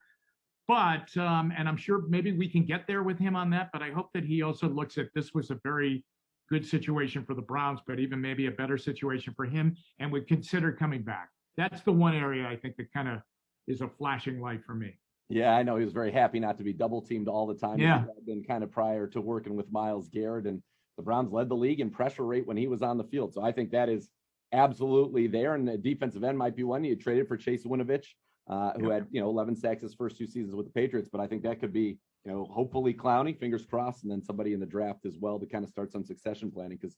But, and I'm sure maybe we can get there with him on that, but I hope that he also looks at this was a very good situation for the Browns, but even maybe a better situation for him and would consider coming back. That's the one area I think that kind of is a flashing light for me. Yeah, I know he was very happy not to be double teamed all the time. Yeah. He had been kind of prior to working with Myles Garrett, and the Browns led the league in pressure rate when he was on the field. So I think that is absolutely there. And the defensive end might be one. You traded for Chase Winovich, who had 11 sacks his first 2 seasons with the Patriots. But I think that could be hopefully Clowney, fingers crossed, and then somebody in the draft as well to kind of start some succession planning because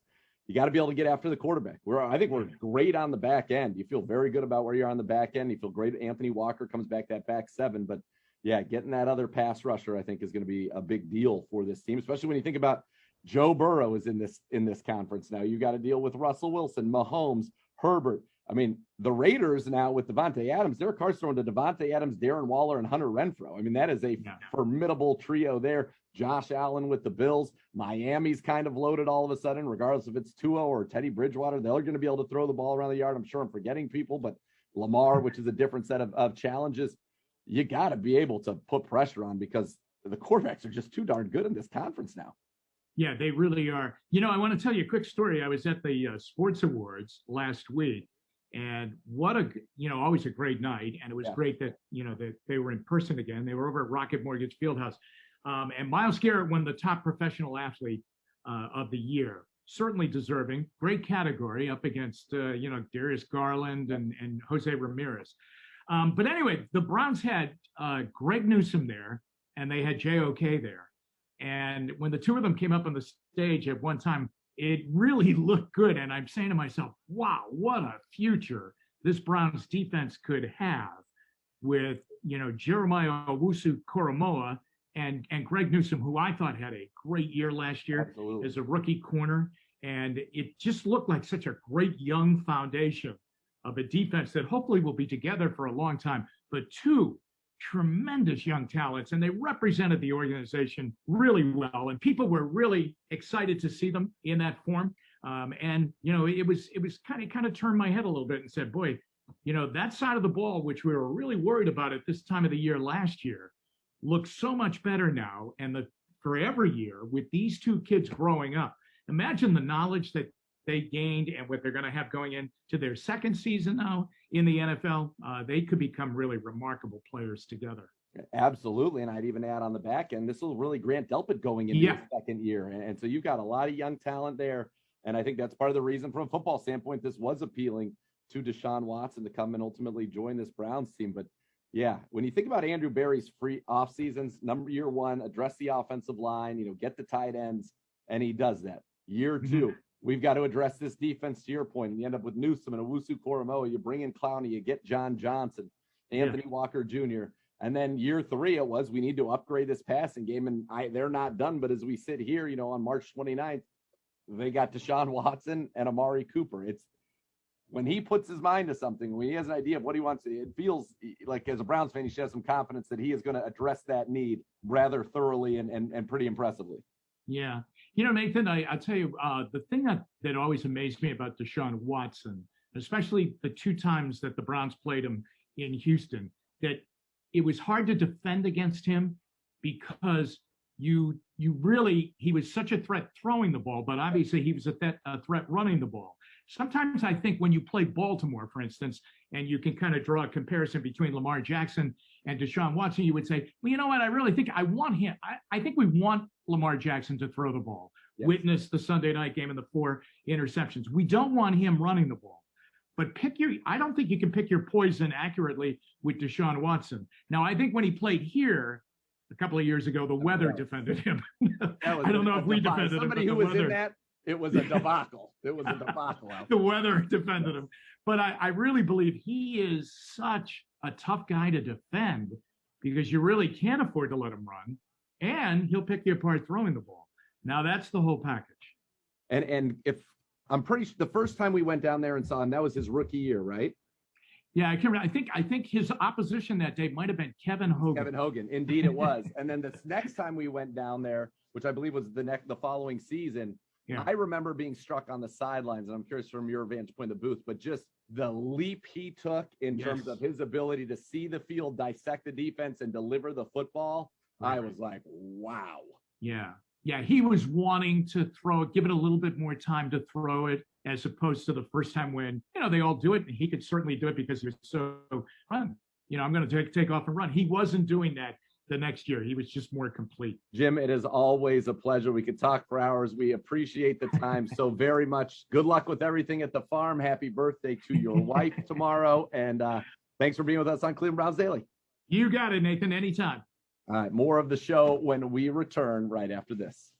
you got to be able to get after the quarterback. I think we're great on the back end. You feel very good about where you are on the back end. You feel great. Anthony Walker comes back that back 7, but yeah, getting that other pass rusher, I think, is going to be a big deal for this team, especially when you think about Joe Burrow is in this conference now. You got to deal with Russell Wilson, Mahomes, Herbert. The Raiders now with Devontae Adams, their cards thrown to Devontae Adams, Darren Waller, and Hunter Renfrow. That is a formidable trio there. Josh Allen with the Bills. Miami's kind of loaded all of a sudden, regardless if it's Tua or Teddy Bridgewater. They're going to be able to throw the ball around the yard. I'm sure I'm forgetting people, but Lamar, which is a different set of challenges. You got to be able to put pressure on because the quarterbacks are just too darn good in this conference now. Yeah, they really are. I want to tell you a quick story. I was at the Sports Awards last week, and what always a great night. And it was great that, that they were in person again. They were over at Rocket Mortgage Fieldhouse. And Myles Garrett won the top professional athlete of the year. Certainly deserving. Great category up against, Darius Garland and Jose Ramirez. But anyway, the Browns had Greg Newsome there, and they had JOK there. And when the two of them came up on the stage at one time, it really looked good. And I'm saying to myself, wow, what a future this Browns defense could have with, Jeremiah Owusu-Koramoah and Greg Newsome, who I thought had a great year last year Absolutely. as a rookie corner. And it just looked like such a great young foundation of a defense that hopefully will be together for a long time. But two tremendous young talents, and they represented the organization really well. And people were really excited to see them in that form. It was kind of turned my head a little bit and said, boy, that side of the ball, which we were really worried about at this time of the year last year, looks so much better now. And for every year with these two kids growing up, imagine the knowledge that they gained and what they're going to have going into their second season now in the NFL. They could become really remarkable players together. Absolutely. And I'd even add on the back end, this will really Grant Delpit going into his second year. And so you've got a lot of young talent there. And I think that's part of the reason from a football standpoint, this was appealing to Deshawn Watson to come and ultimately join this Browns team. But yeah, when you think about Andrew Berry's free off seasons, year one, address the offensive line, get the tight ends, and he does that. Year two, we've got to address this defense, to your point, and you end up with Newsome and Owusu-Koramoah. You bring in Clowney, you get John Johnson, Anthony Walker Jr., and then year three, it was we need to upgrade this passing game, and they're not done. But as we sit here, on March 29th, they got Deshawn Watson and Amari Cooper. It's when he puts his mind to something, when he has an idea of what he wants, it feels like as a Browns fan, he should have some confidence that he is going to address that need rather thoroughly and pretty impressively. Yeah. Nathan, I'll tell you, the thing that always amazed me about Deshaun Watson, especially the two times that the Browns played him in Houston, that it was hard to defend against him because he was such a threat throwing the ball, but obviously he was a threat running the ball. Sometimes I think when you play Baltimore, for instance, and you can kind of draw a comparison between Lamar Jackson and Deshaun Watson, you would say, well, you know what? I really think I want him. I think we want Lamar Jackson to throw the ball. Yes. Witness the Sunday night game and the 4 interceptions. We don't want him running the ball. But I don't think you can pick your poison accurately with Deshaun Watson. Now, I think when he played here a couple of years ago, the weather defended him. I don't know if we defended him. Somebody who was in that, it was a debacle. It was a debacle. The weather defended him. But I really believe he is such a tough guy to defend because you really can't afford to let him run. And he'll pick you apart throwing the ball. Now, that's the whole package. And if I'm pretty sure the first time we went down there and saw him, that was his rookie year, right? Yeah, I can remember. I think his opposition that day might have been Kevin Hogan. Kevin Hogan, indeed it was. And then this next time we went down there, which I believe was the following season, I remember being struck on the sidelines, and I'm curious from your vantage point in the booth, but just the leap he took in terms of his ability to see the field, dissect the defense, and deliver the football. Right. I was like, wow. Yeah. Yeah, he was wanting to throw it, give it a little bit more time to throw it, as opposed to the first time when, they all do it, and he could certainly do it because he was so fun. I'm going to take off and run. He wasn't doing that the next year. He was just more complete. Jim, it is always a pleasure. We could talk for hours. We appreciate the time so very much. Good luck with everything at the farm. Happy birthday to your wife tomorrow. And thanks for being with us on Cleveland Browns Daily. You got it, Nathan. Anytime. All right, more of the show when we return right after this.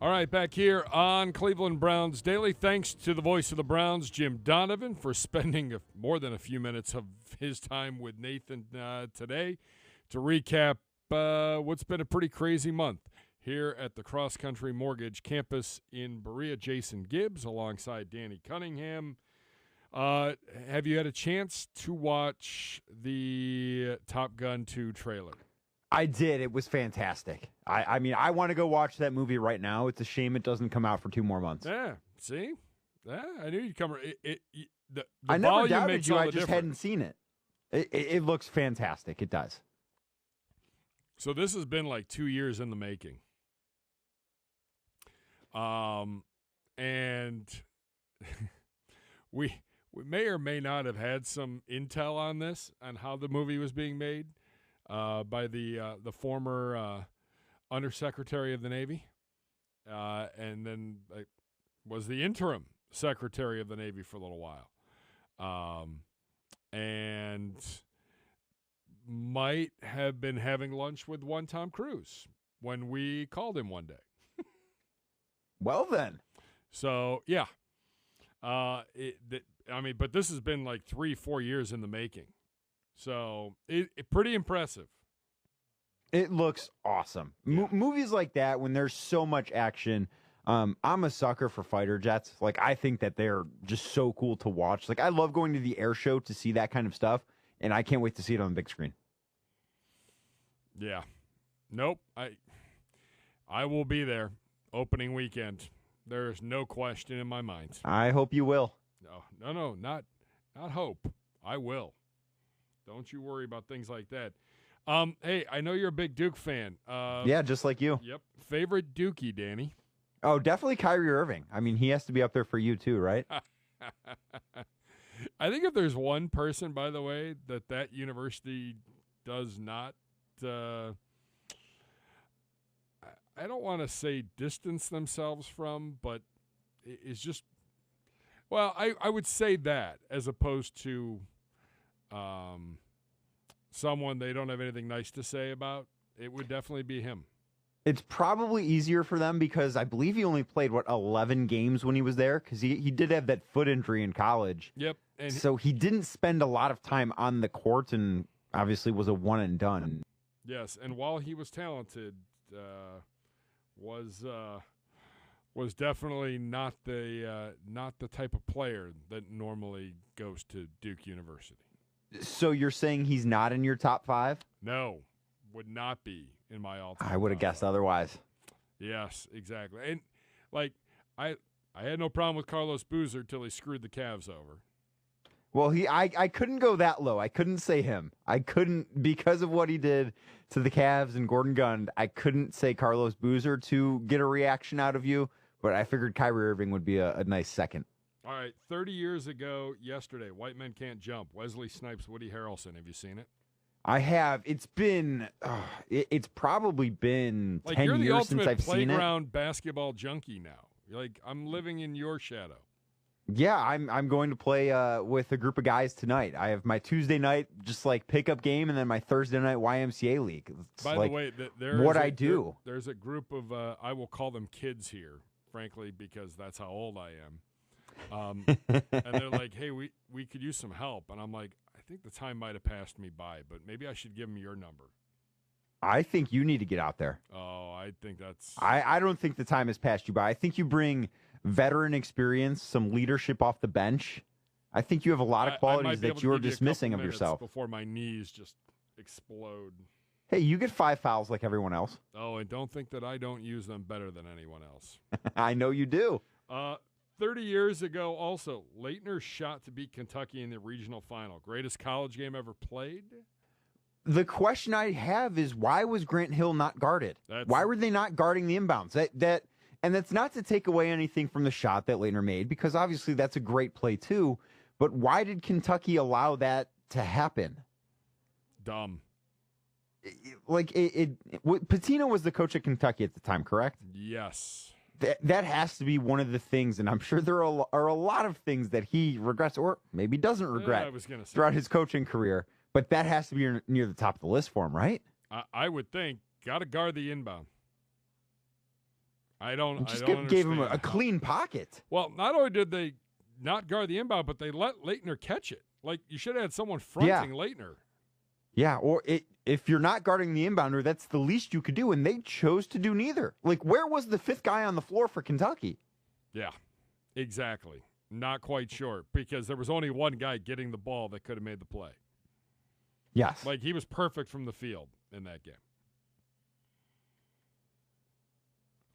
All right, back here on Cleveland Browns Daily. Thanks to the voice of the Browns, Jim Donovan, for spending more than a few minutes of his time with Nathan today to recap what's been a pretty crazy month here at the Cross Country Mortgage campus in Berea. Jason Gibbs alongside Danny Cunningham. Have you had a chance to watch the Top Gun 2 trailer? I did. It was fantastic. I mean, I want to go watch that movie right now. It's a shame it doesn't come out for 2 more months. Yeah, see? Yeah, I knew you'd come. The I never volume doubted makes you. all I the just difference. hadn't seen it. It looks fantastic. It does. So this has been like 2 years in the making. And we may or may not have had some intel on this, on how the movie was being made. By the former Undersecretary of the Navy, and then was the interim Secretary of the Navy for a little while, and might have been having lunch with one Tom Cruise when we called him one day. Well then. So, yeah. But this has been like 3-4 years in the making. So, it pretty impressive. It looks awesome. Yeah. Movies like that, when there's so much action, I'm a sucker for fighter jets. Like, I think that they're just so cool to watch. Like, I love going to the air show to see that kind of stuff, and I can't wait to see it on the big screen. Yeah. Nope. I will be there opening weekend. There's no question in my mind. I hope you will. No, not hope. I will. Don't you worry about things like that. Hey, I know you're a big Duke fan. Yeah, just like you. Yep. Favorite Dookie, Danny? Oh, definitely Kyrie Irving. I mean, he has to be up there for you too, right? I think if there's one person, by the way, that university does not, I don't want to say distance themselves from, but is just, well, I would say that as opposed to someone they don't have anything nice to say about, it would definitely be him. It's probably easier for them because I believe he only played, 11 games when he was there? Because he did have that foot injury in college. Yep. And so he didn't spend a lot of time on the court and obviously was a one and done. Yes, and while he was talented, was definitely not the type of player that normally goes to Duke University. So you're saying he's not in your top 5? No, would not be in my all-time. I would have guessed otherwise. Yes, exactly. And I had no problem with Carlos Boozer till he screwed the Cavs over. Well, I couldn't go that low. I couldn't say him. I couldn't, because of what he did to the Cavs and Gordon Gund, I couldn't say Carlos Boozer to get a reaction out of you, but I figured Kyrie Irving would be a nice second. All right, 30 years ago yesterday, White Men Can't Jump, Wesley Snipes, Woody Harrelson. Have you seen it? I have. It's been, it's probably been 10 years since I've seen it. You're the ultimate playground basketball junkie now. You're like, I'm living in your shadow. Yeah, I'm going to play with a group of guys tonight. I have my Tuesday night just like pickup game, and then my Thursday night YMCA league. It's By like the way, there's a group of I will call them kids here, frankly, because that's how old I am. And they're like, "Hey, we could use some help," and I'm like, "I think the time might have passed me by, but maybe I should give them your number." I think you need to get out there. Oh, I think that's. I don't think the time has passed you by. I think you bring veteran experience, some leadership off the bench. I think you have a lot of qualities that you're dismissing of yourself. Before my knees just explode. Hey, you get 5 fouls like everyone else. Oh, and don't think that I don't use them better than anyone else. I know you do. 30 years ago, also, Leitner shot to beat Kentucky in the regional final. Greatest college game ever played? The question I have is, why was Grant Hill not guarded? Why were they not guarding the inbounds? And that's not to take away anything from the shot that Leitner made, because obviously that's a great play too. But why did Kentucky allow that to happen? Dumb. Pitino was the coach at Kentucky at the time, correct? Yes. That has to be one of the things, and I'm sure there are a lot of things that he regrets, or maybe doesn't regret throughout his coaching career. But that has to be near the top of the list for him, right? I would think. Got to guard the inbound. I don't. Just I don't gave him a understand clean pocket. Well, not only did they not guard the inbound, but they let Leitner catch it. Like, you should have had someone fronting Leitner. Yeah, or if you're not guarding the inbounder, that's the least you could do, and they chose to do neither. Like, where was the fifth guy on the floor for Kentucky? Yeah, exactly. Not quite sure, because there was only one guy getting the ball that could have made the play. Yes. Like, he was perfect from the field in that game.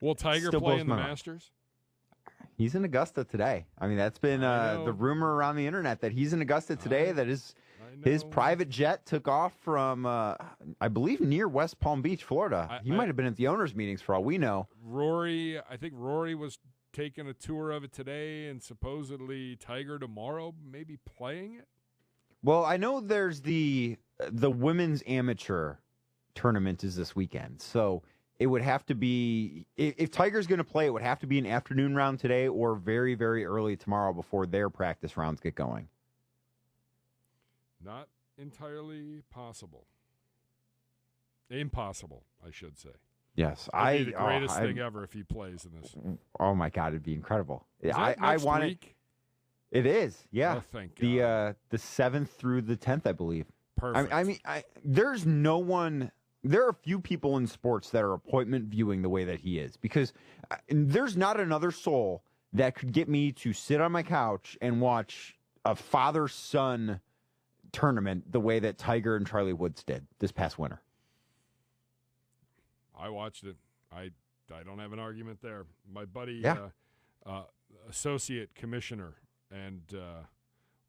Will Tiger Still play blows in the my mind. Masters? He's in Augusta today. I mean, that's been the rumor around the internet that he's in Augusta today, that his private jet took off from, I believe, near West Palm Beach, Florida. He might have been at the owners' meetings for all we know. I think Rory was taking a tour of it today, and supposedly Tiger tomorrow maybe playing it. Well, I know there's the women's amateur tournament is this weekend, so it would have to be, if Tiger's going to play, it would have to be an afternoon round today or very, very early tomorrow before their practice rounds get going. Not entirely possible. Impossible, I should say. Yes, It'd be the greatest thing ever if he plays in this. Oh my God, it'd be incredible. Is that next want week? It is, yeah. Oh, thank God. The 7th through the 10th, I believe. Perfect. I mean, there's no one. There are few people in sports that are appointment viewing the way that he is, because there's not another soul that could get me to sit on my couch and watch a father-son tournament the way that Tiger and Charlie Woods did this past winter. I watched it. I don't have an argument there. My buddy, associate commissioner and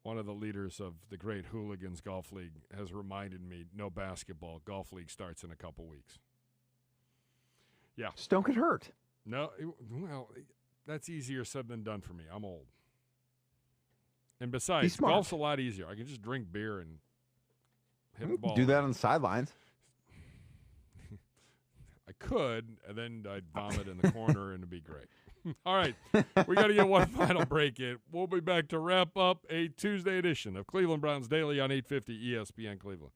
one of the leaders of the Great Hooligans Golf League, has reminded me, no basketball. Golf league starts in a couple weeks. Yeah. Just don't get hurt. No, well, that's easier said than done for me. I'm old. And besides, golf's a lot easier. I can just drink beer and hit the ball. Do that on the sidelines. I could, and then I'd vomit in the corner, and it'd be great. All right, we got to get one final break in. We'll be back to wrap up a Tuesday edition of Cleveland Browns Daily on 850 ESPN Cleveland.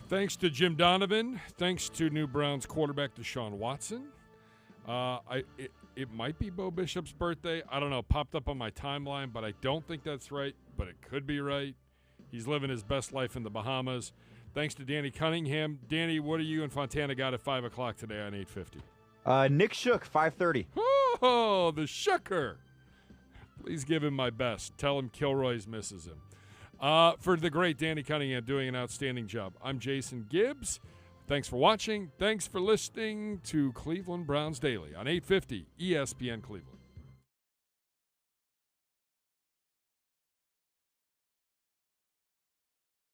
Thanks to Jim Donovan. Thanks to new Browns quarterback Deshawn Watson. It might be Beau Bishop's birthday. I don't know. Popped up on my timeline, but I don't think that's right. But it could be right. He's living his best life in the Bahamas. Thanks to Danny Cunningham. Danny, what do you and Fontana got at 5 o'clock today on 850? Nick Shook, 5:30. Oh, the Shooker. Please give him my best. Tell him Kilroy's misses him. For the great Danny Cunningham doing an outstanding job. I'm Jason Gibbs. Thanks for watching. Thanks for listening to Cleveland Browns Daily on 850 ESPN Cleveland.